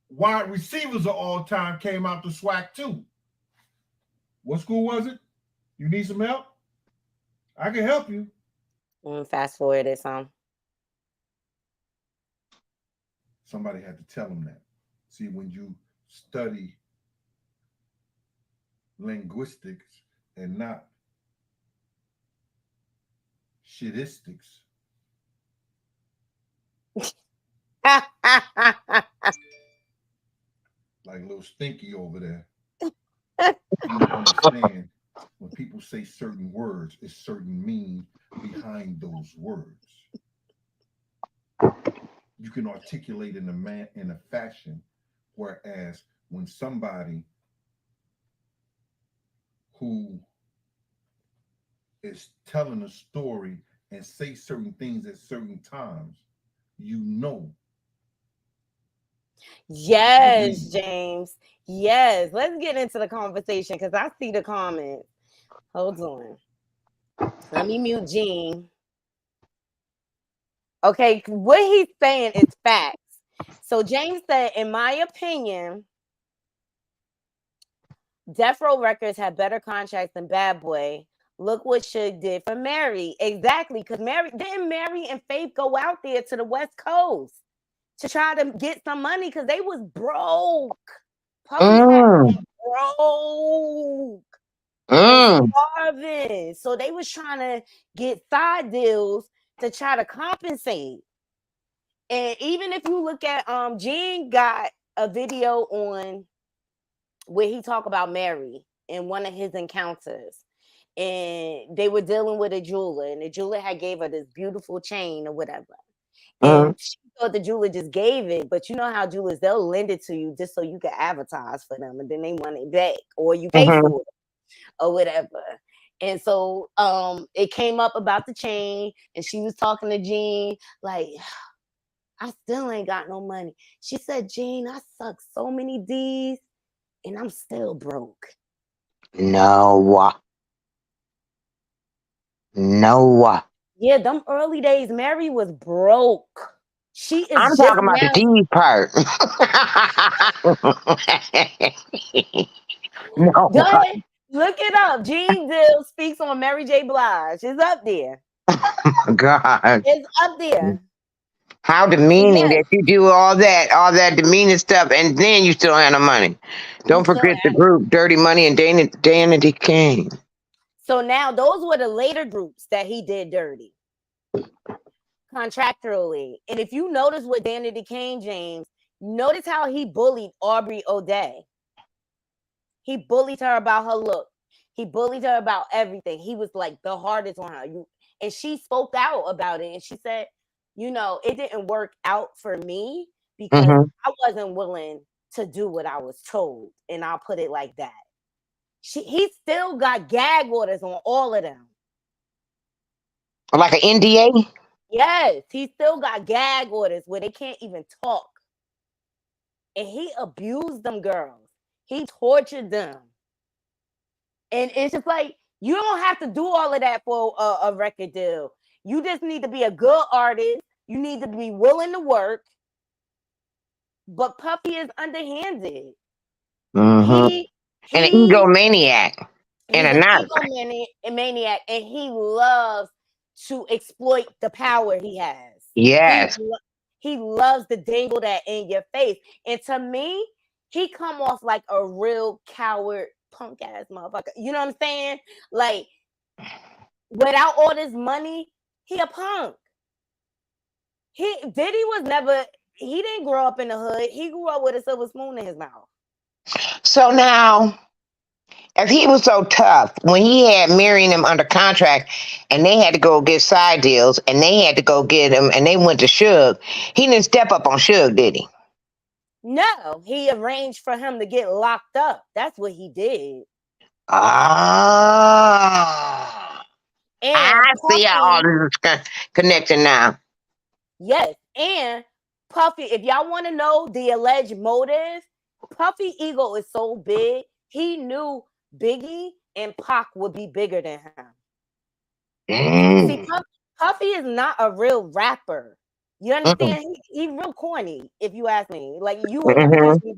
Speaker 8: wide receivers of all time came out the SWAC too. What school was it? You need some help? I can help you.
Speaker 1: Fast forward it some.
Speaker 8: Somebody had to tell them that. See, when you study linguistics and not shitistics, like little Stinky over there, you don't understand when people say certain words, it's certain meaning behind those words. You can articulate in a fashion, whereas when somebody who is telling a story and say certain things at certain times, you know.
Speaker 1: Yes, James. Yes. Let's get into the conversation because I see the comments. Hold on. Let me mute Gene. Okay, what he's saying is facts. So James said, in my opinion, Death Row Records have better contracts than Bad Boy. Look what Suge did for Mary. Exactly, because didn't Mary and Faith go out there to the West Coast to try to get some money because they was broke. Puffy had been broke. Starving. So they was trying to get side deals to try to compensate. And even if you look at Gene got a video on where he talk about Mary in one of his encounters. And they were dealing with a jeweler, and the jeweler had gave her this beautiful chain or whatever. And she thought the jeweler just gave it, but you know how jewelers, they'll lend it to you just so you can advertise for them, and then they want it back, or you pay for it, or whatever. And so it came up about the chain, and she was talking to Gene, like, I still ain't got no money. She said, Gene, I suck so many D's, and I'm still broke.
Speaker 3: No.
Speaker 1: Yeah, them early days, Mary was broke. She is
Speaker 3: I'm
Speaker 1: just
Speaker 3: talking about the D part. No.
Speaker 1: Go ahead, look it up. Gene Dill speaks on Mary J. Blige. It's up there.
Speaker 3: God.
Speaker 1: It's up there.
Speaker 3: How demeaning that you do all that demeaning stuff, and then you still have no money. Don't forget the group Dirty Money and Danity Kane.
Speaker 1: So now those were the later groups that he did dirty contractually. And if you notice what Danity Kane, James, notice how he bullied Aubrey O'Day. He bullied her about her look. He bullied her about everything. He was like the hardest on her. And she spoke out about it. And she said, you know, it didn't work out for me because I wasn't willing to do what I was told. And I'll put it like that. He still got gag orders on all of them.
Speaker 3: Like an NDA?
Speaker 1: Yes, he still got gag orders where they can't even talk. And he abused them girls. He tortured them. And it's just like, you don't have to do all of that for a record deal. You just need to be a good artist. You need to be willing to work. But Puffy is underhanded.
Speaker 3: And an egomaniac. And a narc.
Speaker 1: Egomaniac, and he loves to exploit the power he has.
Speaker 3: Yes.
Speaker 1: He loves to dangle that in your face. And to me, he come off like a real coward, punk ass motherfucker. You know what I'm saying? Like, without all this money, he a punk. Diddy was never, he didn't grow up in the hood. He grew up with a silver spoon in his mouth.
Speaker 3: So now, if he was so tough, when he had Mary and him under contract and they had to go get side deals and they had to go get him and they went to Suge, he didn't step up on Suge, did he?
Speaker 1: No, he arranged for him to get locked up. That's what he did.
Speaker 3: Ah.
Speaker 1: And
Speaker 3: I see how all
Speaker 1: Puffy,
Speaker 3: this is connected now.
Speaker 1: yes, and Puffy, if y'all want to know the alleged motive, Puffy ego is so big, he knew Biggie and Pac would be bigger than him. See, Puffy is not a real rapper. You understand? He real corny, if you ask me. Like, you wouldn't catch me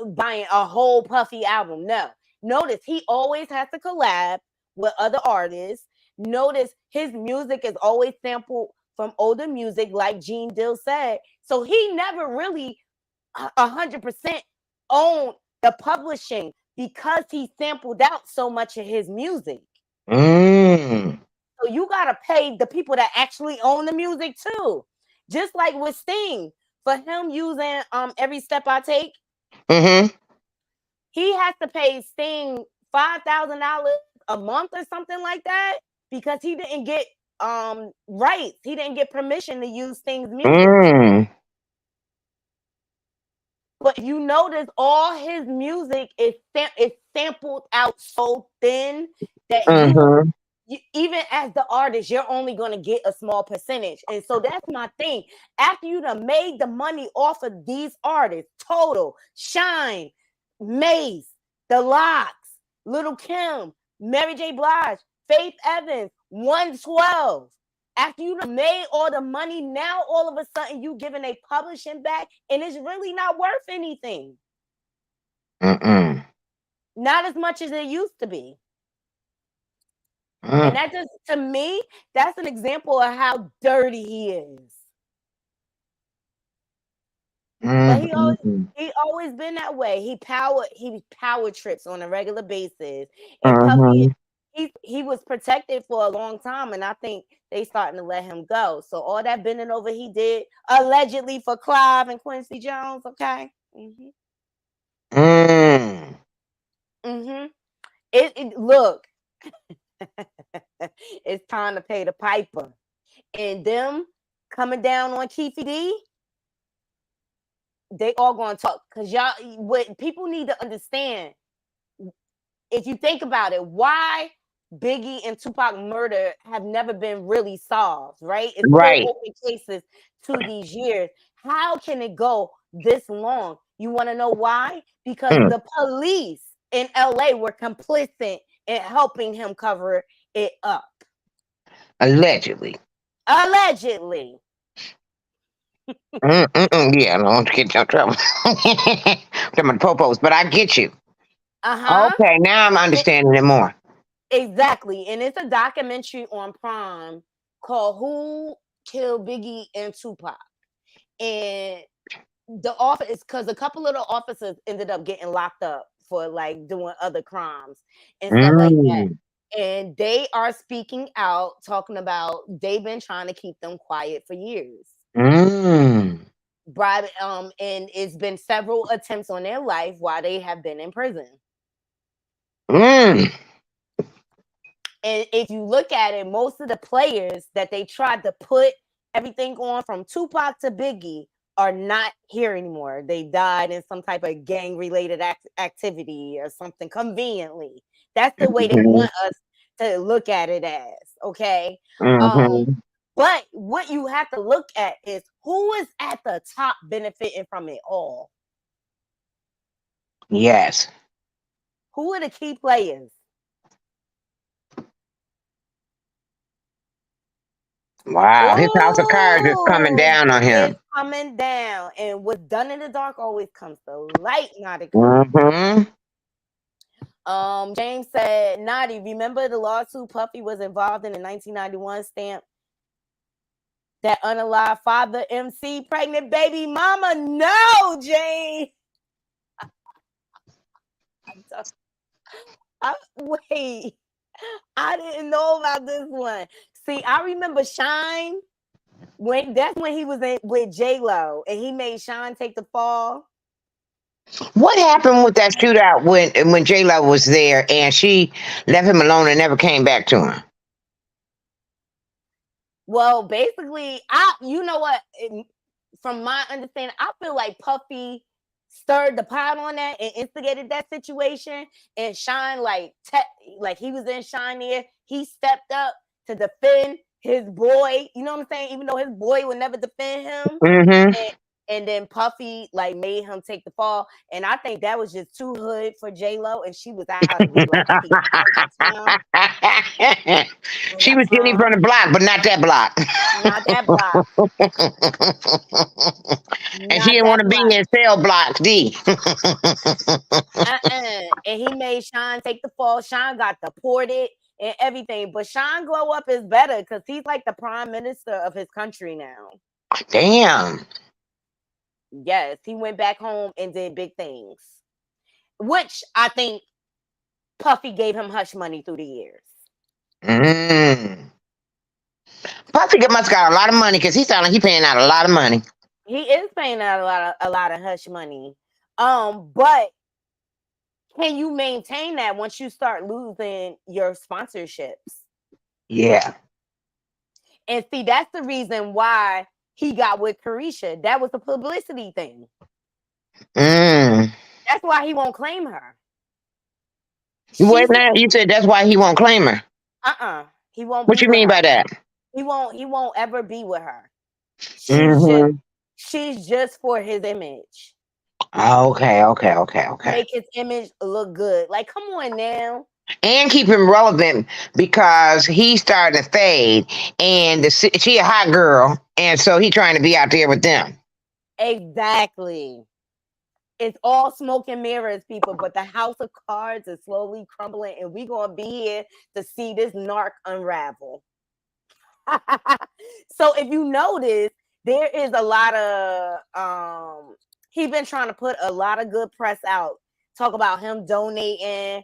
Speaker 1: buying a whole Puffy album. No. Notice he always has to collab with other artists. Notice his music is always sampled from older music, like Gene Dill said. So he never really 100% owned the publishing because he sampled out so much of his music. So you gotta pay the people that actually own the music too. Just like with Sting, for him using Every Step I Take, he has to pay Sting $5,000 a month or something like that because he didn't get rights. He didn't get permission to use Sting's music. But you notice all his music is sampled out so thin that you, even as the artist, you're only going to get a small percentage. And so that's my thing. After you done made the money off of these artists, Total, Shine, Mace, The Lox, Little Kim, Mary J. Blige, Faith Evans, 112. After you done made all the money, now all of a sudden you giving a publishing back and it's really not worth anything. Not as much as it used to be. And that just, to me, that's an example of how dirty he is. But he always been that way. He power trips on a regular basis. And Puffy, he was protected for a long time, and I think they starting to let him go. So all that bending over he did allegedly for Clive and Quincy Jones, okay? Look, it's time to pay the piper. And them coming down on Keefy D, they all gonna talk. Because y'all, what people need to understand, if you think about it, why Biggie and Tupac murder have never been really solved, right? It's still open cases to these years. How can it go this long? You want to know why? Because the police in LA were complicit in helping him cover it up.
Speaker 3: Allegedly.
Speaker 1: Allegedly.
Speaker 3: Yeah, I don't want to get in trouble. I'm the popos, but I get you. Okay, now I'm understanding it more.
Speaker 1: Exactly. And it's a documentary on Prime called Who Killed Biggie and Tupac. And the office, because a couple of the officers ended up getting locked up for like doing other crimes and stuff like that. And they are speaking out, talking about they've been trying to keep them quiet for years. And it's been several attempts on their life while they have been in prison. And if you look at it, most of the players that they tried to put everything on from Tupac to Biggie are not here anymore. They died in some type of gang-related activity or something conveniently. That's the way they want us to look at it as, okay? But what you have to look at is who is at the top benefiting from it all.
Speaker 3: Yes.
Speaker 1: Who are the key players?
Speaker 3: Wow, his house of cards is coming down on him.
Speaker 1: It's coming down. And what's done in the dark always comes to light, Knotty. James said, Knotty, remember the lawsuit Puffy was involved in 1991 stamp that unalive father MC pregnant baby mama. No, Jane. Wait, I didn't know about this one. See, I remember Shine that's when he was with J-Lo and he made Shine take the fall.
Speaker 3: What happened with that shootout when J-Lo was there and she left him alone and never came back to him?
Speaker 1: Well, basically, you know what? From my understanding, I feel like Puffy stirred the pot on that and instigated that situation. And Shine, like he was in Shine there, he stepped up to defend his boy. You know what I'm saying? Even though his boy would never defend him.
Speaker 3: Mm-hmm.
Speaker 1: And then Puffy like made him take the fall. And I think that was just too hood for J-Lo. And she was out of it. Like,
Speaker 3: she was getting from the block, but not that block.
Speaker 1: Not that block.
Speaker 3: And she didn't want to be in cell block D.
Speaker 1: And he made Shine take the fall. Shine got deported and everything. But Shine glow up is better because he's like the prime minister of his country now.
Speaker 3: Damn.
Speaker 1: Yes, he went back home and did big things, which I think Puffy gave him hush money through the years.
Speaker 3: Puffy must got a lot of money because he sounds like he paying out a lot of money.
Speaker 1: He is paying out a lot of hush money. But can you maintain that once you start losing your sponsorships?
Speaker 3: Yeah.
Speaker 1: And see, that's the reason why he got with Chrisean. That was a publicity thing. That's why he won't claim her.
Speaker 3: Wait, now you said that's why he won't claim her.
Speaker 1: He won't.
Speaker 3: What you mean by that?
Speaker 1: He won't ever be with her. She's just for his image.
Speaker 3: Okay.
Speaker 1: Make his image look good. Like, come on now.
Speaker 3: And keep him relevant because he's starting to fade, and she a hot girl, and so he trying to be out there with them.
Speaker 1: Exactly. It's all smoke and mirrors, people, but the house of cards is slowly crumbling, and we're gonna be here to see this narc unravel. So if you notice, there is a lot of he's been trying to put a lot of good press out. Talk about him donating,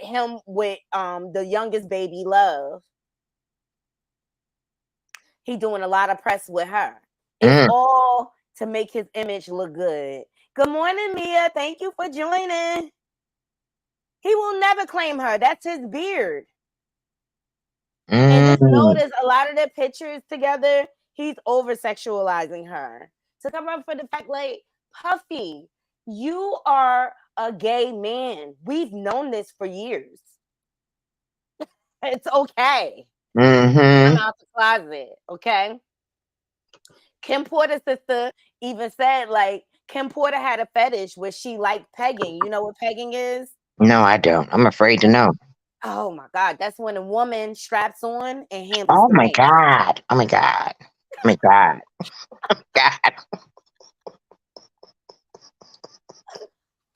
Speaker 1: him with the youngest baby Love. He doing a lot of press with her. It's all to make his image look good. Good morning, Mia. Thank you for joining. He will never claim her. That's his beard. And just notice a lot of their pictures together, he's over sexualizing her to cover up for the fact, like, Puffy, you are a gay man. We've known this for years. It's okay. Come out the closet, okay? Kim Porter's sister even said, like, Kim Porter had a fetish where she liked pegging. You know what pegging is?
Speaker 3: No, I don't. I'm afraid to know.
Speaker 1: Oh my God, that's when a woman straps on and handles.
Speaker 3: Oh my God. Oh my God. Oh my God. God.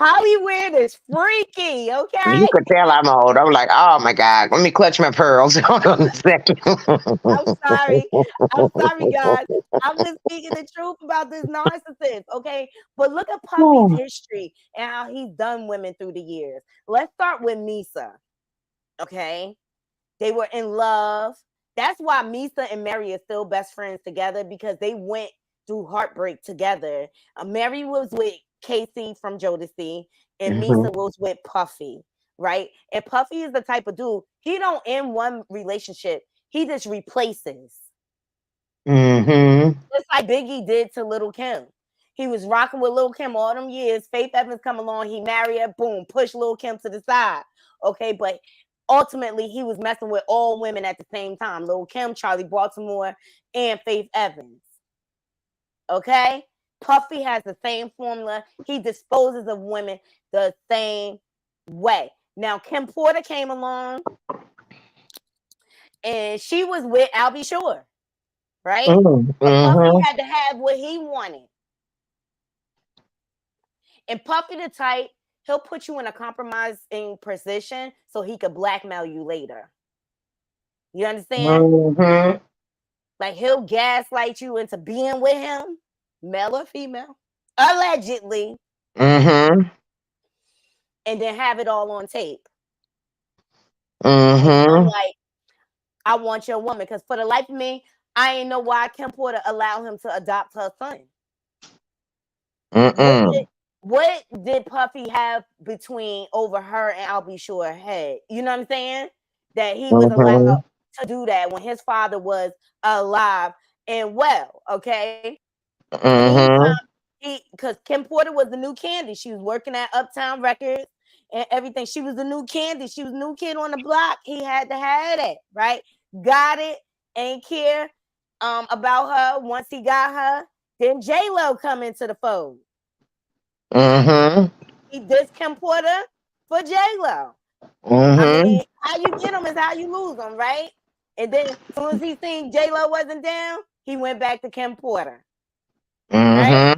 Speaker 1: Hollywood is freaky, okay?
Speaker 3: You could tell I'm old. I'm like, oh my God. Let me clutch my pearls. Hold on a second.
Speaker 1: I'm sorry, guys. I'm just speaking the truth about this narcissist, okay? But look at Puffy's history and how he's done women through the years. Let's start with Misa, okay? They were in love. That's why Misa and Mary are still best friends together, because they went through heartbreak together. Mary was with Casey from Jodeci, and Misa was with Puffy, right? And Puffy is the type of dude, he don't end one relationship, he just replaces. Just like Biggie did to Lil' Kim. He was rocking with Lil' Kim all them years. Faith Evans come along, he married her, boom, push Lil' Kim to the side. Okay, but ultimately he was messing with all women at the same time. Lil' Kim, Charlie Baltimore, and Faith Evans. Okay? Puffy has the same formula. He disposes of women the same way. Now, Kim Porter came along and she was with Albie Shore, right? Puffy had to have what he wanted. And Puffy the type, he'll put you in a compromising position so he could blackmail you later. You understand? Like he'll gaslight you into being with him, male or female, allegedly,
Speaker 3: Mm-hmm.
Speaker 1: and then have it all on tape.
Speaker 3: Mm-hmm.
Speaker 1: Like, I want your woman, because for the life of me, I ain't know why Kim Porter allowed him to adopt her son. What did Puffy have between over her and I'll Be Sure head? You know what I'm saying? That he was allowed to do that when his father was alive and well. Okay. Because Kim Porter was the new Candy. She was working at Uptown Records and everything. She was the new Candy. She was the new kid on the block. He had to have that, right? Got it. Ain't care about her. Once he got her, then J-Lo come into the fold. He dissed Kim Porter for J-Lo. I mean, how you get them is how you lose them, right? And then as soon as he seen J-Lo wasn't down, he went back to Kim Porter. Right?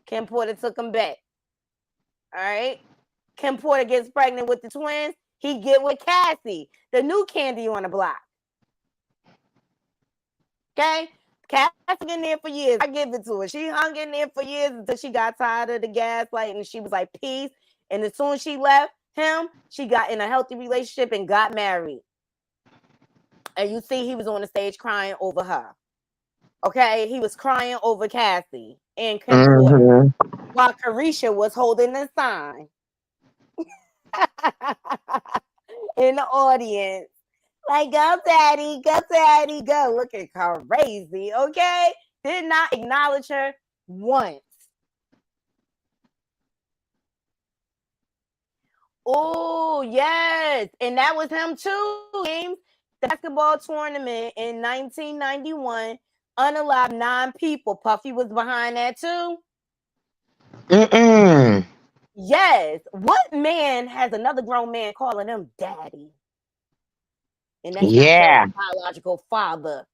Speaker 1: Kim Porter took him back. All right. Kim Porter gets pregnant with the twins. He get with Cassie, the new Candy on the block. Okay. Cassie in there for years. I give it to her. She hung in there for years until she got tired of the gaslighting. And she was like, peace. And as soon as she left him, she got in a healthy relationship and got married. And you see he was on the stage crying over her. Okay. He was crying over Cassie and Kim Porter while Carisha was holding the sign in the audience. Like, go, daddy, go, daddy, go. Looking crazy, okay? Did not acknowledge her once. Oh, yes. And that was him too, James. The basketball tournament in 1991, unalived 9 people. Puffy was behind that too. Yes. What man has another grown man calling him daddy? And that's not your biological father.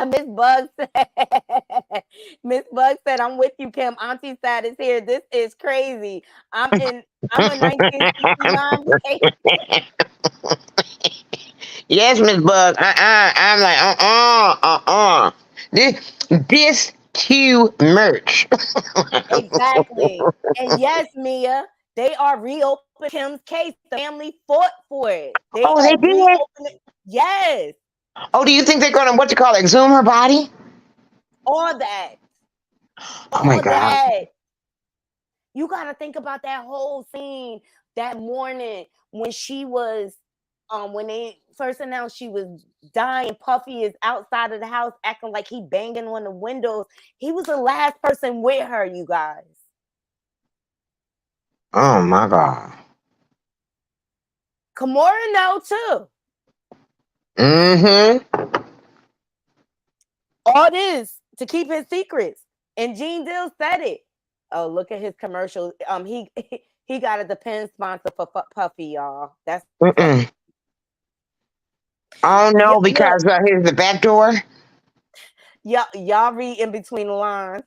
Speaker 1: Miss Bug said, I'm with you, Kim. Auntie Sad is here. This is crazy. I'm a 1969 baby.
Speaker 3: Yes, Miss Bug. I'm like, This Q merch.
Speaker 1: Exactly. And yes, Mia, they are reopening Kim's case. The family fought for it. They did? Yes.
Speaker 3: Oh, do you think they're gonna exhume her body?
Speaker 1: All that.
Speaker 3: Oh my God.
Speaker 1: You gotta think about that whole scene that morning when she was when they first announced she was dying. Puffy is outside of the house acting like he banging on the windows. He was the last person with her, you guys.
Speaker 3: Oh my God.
Speaker 1: Kimora know too. All this to keep his secrets. And Gene Deal said it. Oh, look at his commercial. He got a Depend sponsor for Puffy, y'all. That's
Speaker 3: oh no, because here's the back door.
Speaker 1: Y'all read in between the lines.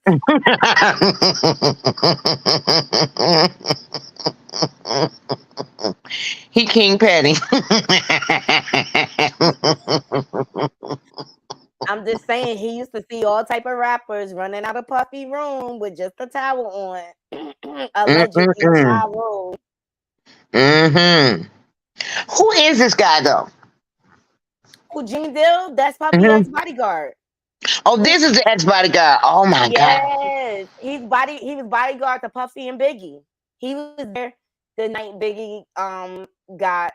Speaker 3: He King Petty.
Speaker 1: I'm just saying, he used to see all type of rappers running out of Puffy room with just a towel on. Allegedly towel.
Speaker 3: Who is this guy though?
Speaker 1: Who, Gene Deal? That's Puffy ex-bodyguard.
Speaker 3: Oh, this is the ex-bodyguard. Oh my God.
Speaker 1: Yes. He was bodyguard to Puffy and Biggie. He was there the night Biggie got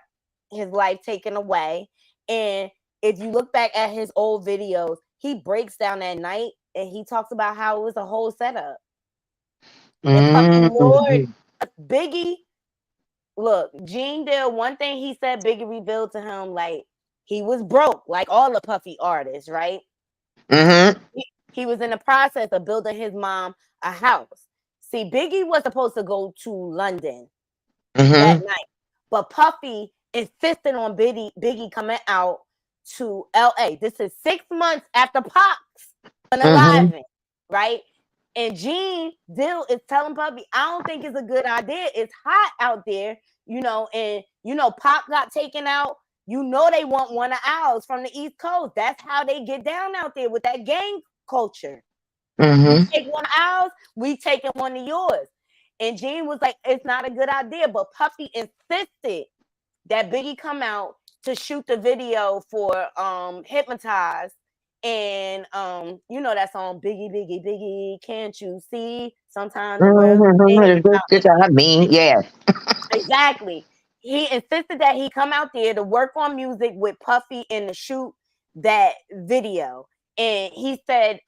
Speaker 1: his life taken away. And if you look back at his old videos, he breaks down that night and he talks about how it was a whole setup. And Puffy Lord, Biggie, look, Gene Deal, one thing he said Biggie revealed to him, like, he was broke, like all the Puffy artists, right? He was in the process of building his mom a house. See, Biggie was supposed to go to London that night, but Puffy insisted on Biggie coming out to LA. This is 6 months after Pac's unaliving, right? And Gene Deal is telling Puffy, I don't think it's a good idea. It's hot out there, and Pac got taken out You know they want one of ours from the East Coast. That's how they get down out there with that gang culture. You take one of ours, we taking one of yours. And Gene was like, it's not a good idea. But Puffy insisted that Biggie come out to shoot the video for Hypnotize. And you know that song, Biggie, Biggie, Biggie, can't you see? Sometimes the world
Speaker 3: I mean, yeah.
Speaker 1: Exactly. He insisted that he come out there to work on music with Puffy and to shoot that video. And he said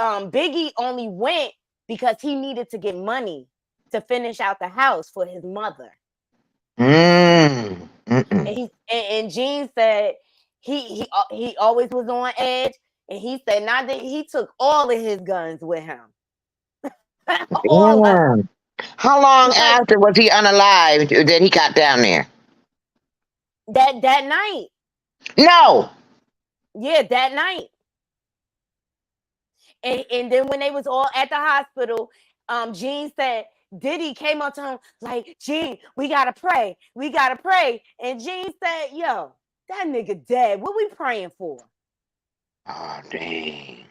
Speaker 1: Biggie only went because he needed to get money to finish out the house for his mother. And Gene said he always was on edge, and he said not that he took all of his guns with him. All of them.
Speaker 3: How long after was he unalived that he got down there?
Speaker 1: That night.
Speaker 3: No.
Speaker 1: Yeah, that night. And then when they was all at the hospital, Gene said Diddy came up to him like, Gene, we gotta pray. We gotta pray. And Gene said, yo, that nigga dead. What we praying for?
Speaker 3: Oh, dang.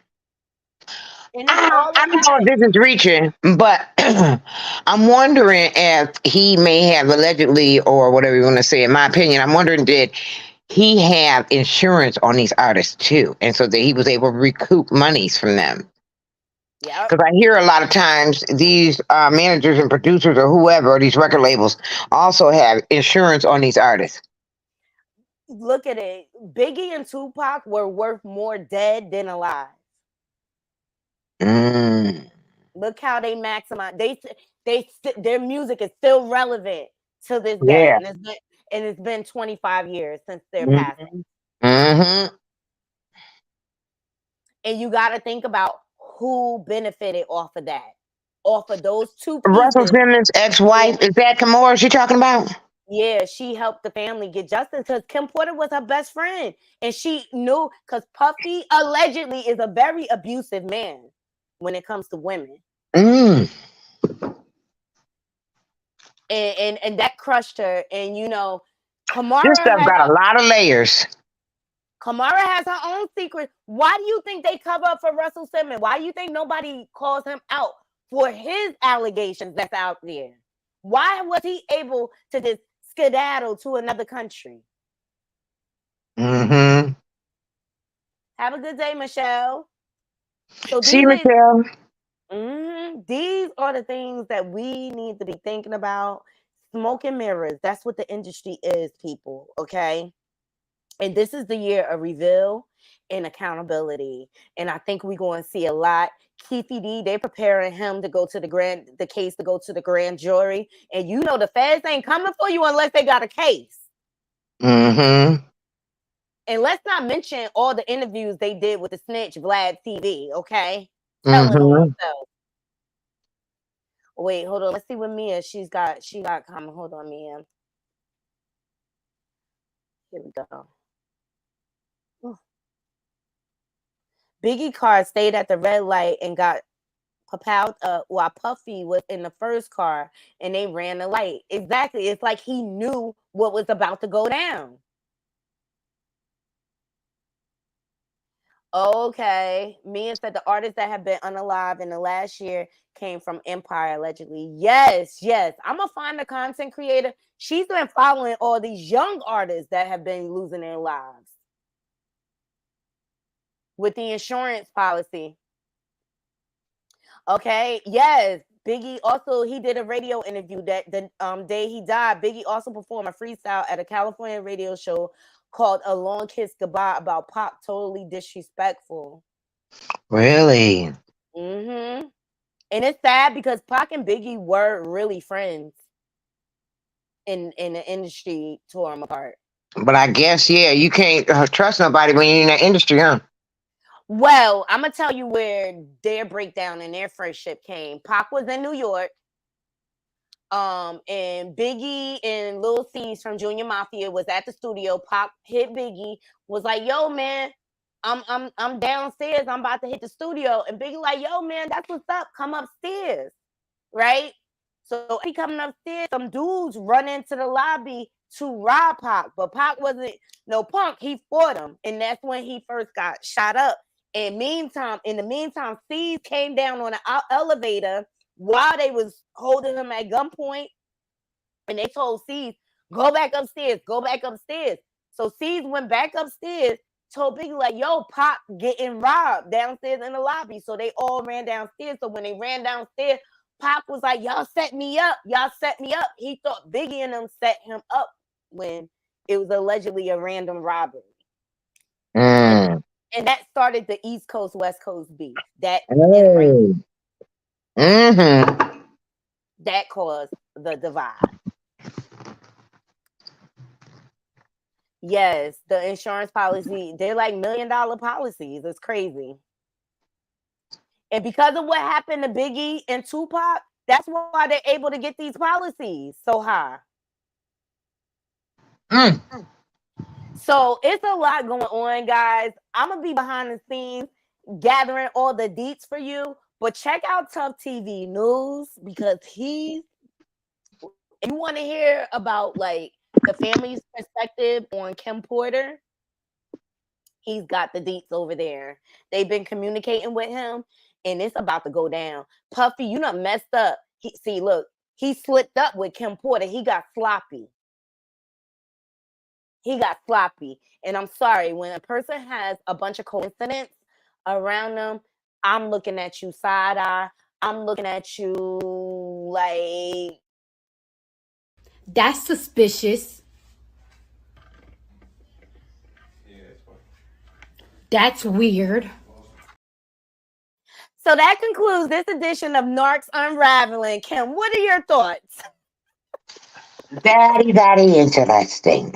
Speaker 1: I
Speaker 3: don't know if this is reaching, but I'm wondering if he may have allegedly, or whatever you want to say, in my opinion, I'm wondering, did he have insurance on these artists too? And so that he was able to recoup monies from them.
Speaker 1: Yeah.
Speaker 3: Because I hear a lot of times these managers and producers or whoever, or these record labels, also have insurance on these artists.
Speaker 1: Look at it. Biggie and Tupac were worth more dead than alive. Look how they maximize. Their music is still relevant to this day.
Speaker 3: Yeah.
Speaker 1: And it's been 25 years since their passing.
Speaker 3: Mm-hmm.
Speaker 1: And you got to think about who benefited off of that. Off of those two pieces.
Speaker 3: Russell Simmons' ex-wife, is that Kimora she talking about?
Speaker 1: Yeah, she helped the family get justice because Kim Porter was her best friend. And she knew, because Puffy allegedly is a very abusive man when it comes to women. And that crushed her. And, you know, Kamara
Speaker 3: this stuff got a lot of layers.
Speaker 1: Kamara has her own secret. Why do you think they cover up for Russell Simmons? Why do you think nobody calls him out for his allegations that's out there? Why was he able to just skedaddle to another country?
Speaker 3: Have
Speaker 1: a good day, Michelle. So
Speaker 3: see, Michelle.
Speaker 1: These are the things that we need to be thinking about. Smoke and mirrors. That's what the industry is, people. Okay. And this is the year of reveal and accountability. And I think we're going to see a lot. Keefy D, they're preparing him to go to the case to go to the grand jury. And you know the feds ain't coming for you unless they got a case. And let's not mention all the interviews they did with the snitch Vlad TV, okay? Telling on themselves. Wait, hold on. Let's see what Mia she got comment. Hold on, Mia. Here we go. Biggie car stayed at the red light and got propelled up while Puffy was in the first car and they ran the light. Exactly. It's like he knew what was about to go down. Okay. Mia said the artists that have been unalive in the last year came from Empire, allegedly. Yes. I'm going to find the content creator. She's been following all these young artists that have been losing their lives with the insurance policy. Okay. Yes. Biggie also, he did a radio interview that the day he died. Biggie also performed a freestyle at a California radio show called A Long Kiss Goodbye about Pac totally disrespectful.
Speaker 3: Really?
Speaker 1: And it's sad because Pac and Biggie were really friends in the industry, tore them apart.
Speaker 3: But I guess, yeah, you can't trust nobody when you're in that industry, huh?
Speaker 1: Well, I'm going to tell you where their breakdown and their friendship came. Pac was in New York. And Biggie and Lil C's from Junior Mafia was at the studio. Pac hit Biggie, was like, yo, man, I'm downstairs. I'm about to hit the studio. And Biggie like, yo, man, that's what's up. Come upstairs. Right? So he coming upstairs, some dudes run into the lobby to rob Pac, but Pac wasn't no punk. He fought him, and that's when he first got shot up. And in the meantime, C's came down on an elevator while they was holding him at gunpoint, and they told C's, go back upstairs, go back upstairs. So C's went back upstairs, told Biggie like, yo, Pac getting robbed downstairs in the lobby. So they all ran downstairs. So when they ran downstairs, Pac was like, y'all set me up. Y'all set me up. He thought Biggie and them set him up when it was allegedly a random robbery.
Speaker 3: Mm.
Speaker 1: And that started the East Coast, West Coast beef. That that caused the divide. Yes, the insurance policy, they're like $1 million policies. It's crazy. And because of what happened to Biggie and Tupac, that's why they're able to get these policies so high. So it's a lot going on, guys. I'm going to be behind the scenes gathering all the deets for you. But check out Tough TV News, because if you want to hear about like the family's perspective on Kim Porter, he's got the deets over there. They've been communicating with him, and it's about to go down. Puffy, you done messed up. He slipped up with Kim Porter. He got sloppy. And I'm sorry, when a person has a bunch of coincidence around them, I'm looking at you side eye. I'm looking at you like,
Speaker 2: That's suspicious. That's weird.
Speaker 1: so that concludes this edition of Narcs Unraveling. Kim, what are your thoughts?
Speaker 3: Very, very interesting.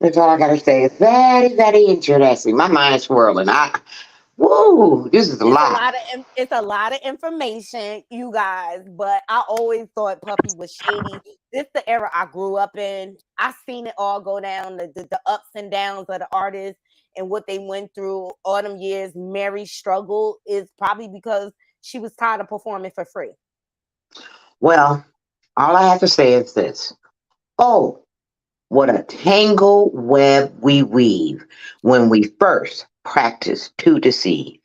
Speaker 3: That's all I gotta say. It's very, very interesting. My mind's swirling. This is a lot.
Speaker 1: It's a lot of information, you guys. But I always thought Puffy was shady. This is the era I grew up in. I seen it all go down, the ups and downs of the artists and what they went through all them years. Mary's struggle is probably because she was tired of performing for free.
Speaker 3: Well, all I have to say is this. Oh, what a tangled web we weave when we first practice to deceive.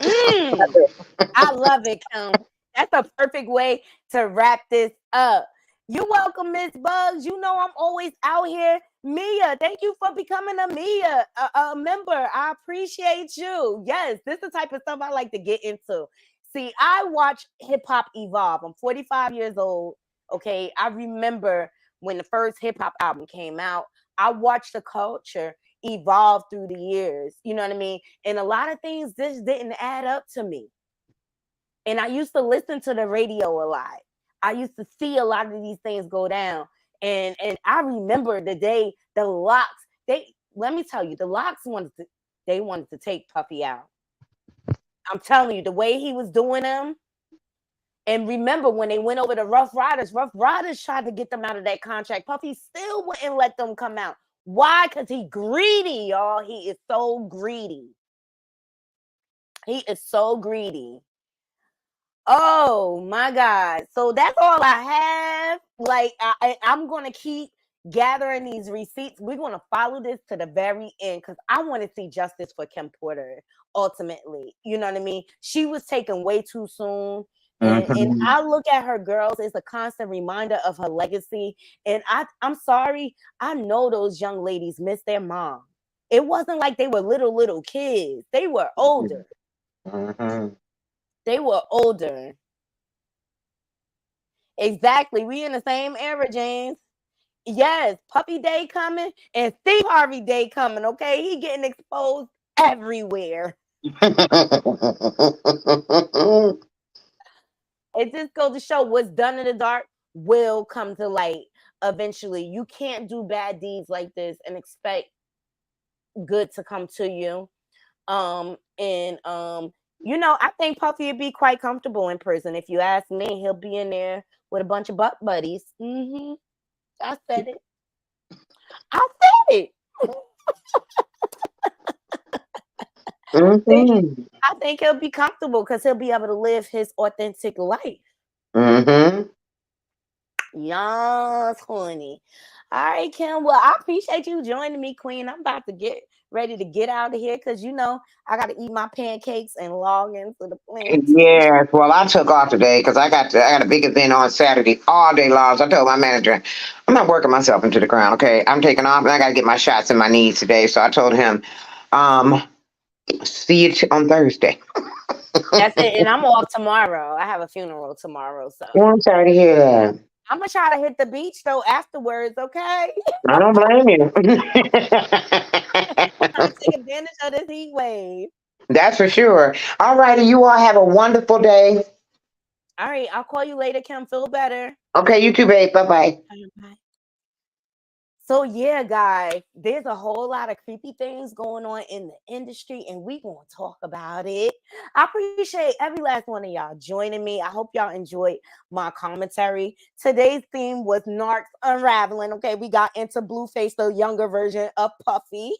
Speaker 1: I love it, Kim. That's a perfect way to wrap this up. You're welcome, Miss Bugs. You know I'm always out here. Mia, thank you for becoming a member. I appreciate you. Yes, this is the type of stuff I like to get into. See, I watch hip hop evolve. I'm 45 years old. Okay, I remember when the first hip hop album came out. I watched the culture evolve through the years. You know what I mean? And a lot of things just didn't add up to me. And I used to listen to the radio a lot. I used to see a lot of these things go down. And I remember the day the Locks, let me tell you, the Locks wanted to take Puffy out. I'm telling you, the way he was doing them. And remember when they went over to Rough Riders tried to get them out of that contract. Puffy still wouldn't let them come out. Why? Because he greedy, y'all. He is so greedy. Oh my God. So that's all I have. Like, I'm going to keep gathering these receipts. We're going to follow this to the very end because I want to see justice for Kim Porter ultimately. You know what I mean? She was taken way too soon. And I look at her girls as a constant reminder of her legacy. And I'm sorry. I know those young ladies miss their mom. It wasn't like they were little kids. They were older. They were older. Exactly. We in the same era, James. Yes, Puppy Day coming and Steve Harvey Day coming, okay? He getting exposed everywhere. It just goes to show what's done in the dark will come to light eventually. You can't do bad deeds like this and expect good to come to you. You know, I think Puffy would be quite comfortable in prison. If you ask me, he'll be in there with a bunch of butt buddies. I said it. I think he'll be comfortable because he'll be able to live his authentic life. Yes, honey. All right, Kim. Well, I appreciate you joining me, Queen. I'm about to get ready to get out of here because I got to eat my pancakes and log into the plantation.
Speaker 3: Yes. Well, I took off today because I got a big event on Saturday all day long. So I told my manager, I'm not working myself into the ground. Okay, I'm taking off and I got to get my shots in my knees today. So I told him, um, see you on Thursday.
Speaker 1: That's it. And I'm off tomorrow. I have a funeral tomorrow, so
Speaker 3: Well, I'm sorry to hear that.
Speaker 1: I'm gonna try to hit the beach though afterwards. Okay,
Speaker 3: I don't blame you.
Speaker 1: trying to take advantage of this heat wave.
Speaker 3: That's for sure. All righty, you all have a wonderful day.
Speaker 1: All right, I'll call you later, Kim. Feel better.
Speaker 3: Okay, you too, babe. Bye bye.
Speaker 1: Bye. So yeah, guys, there's a whole lot of creepy things going on in the industry, and we gonna talk about it. I appreciate every last one of y'all joining me. I hope y'all enjoyed my commentary. Today's theme was narcs unraveling. Okay, we got into Blueface, the younger version of Puffy.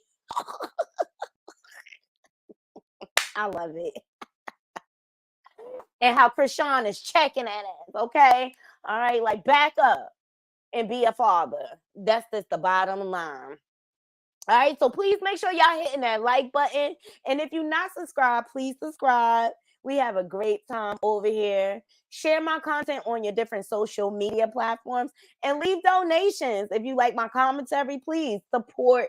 Speaker 1: I love it. And how Chrisean is checking that ass. Okay, all right, like back up and be a father. That's just the bottom line. All right, so please make sure y'all hitting that like button. And if you're not subscribed, please subscribe. We have a great time over here. Share my content on your different social media platforms and leave donations. If you like my commentary, please support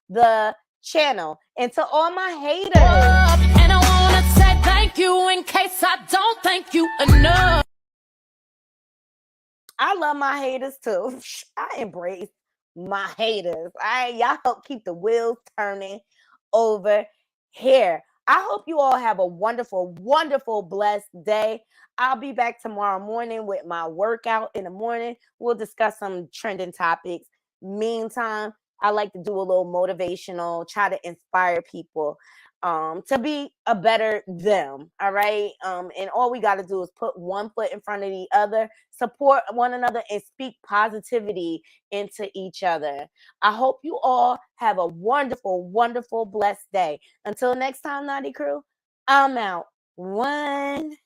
Speaker 1: the channel. And to all my haters,
Speaker 2: And I wanna say thank you in case I don't thank you enough.
Speaker 1: I love my haters too. I embrace my haters. All right, y'all help keep the wheels turning over here. I hope you all have a wonderful, wonderful, blessed day. I'll be back tomorrow morning with my workout in the morning. We'll discuss some trending topics. Meantime, I like to do a little motivational, try to inspire people to be a better them. All right. And all we got to do is put one foot in front of the other, support one another, and speak positivity into each other. I hope you all have a wonderful, wonderful, blessed day. Until next time, Naughty Crew, I'm out. One.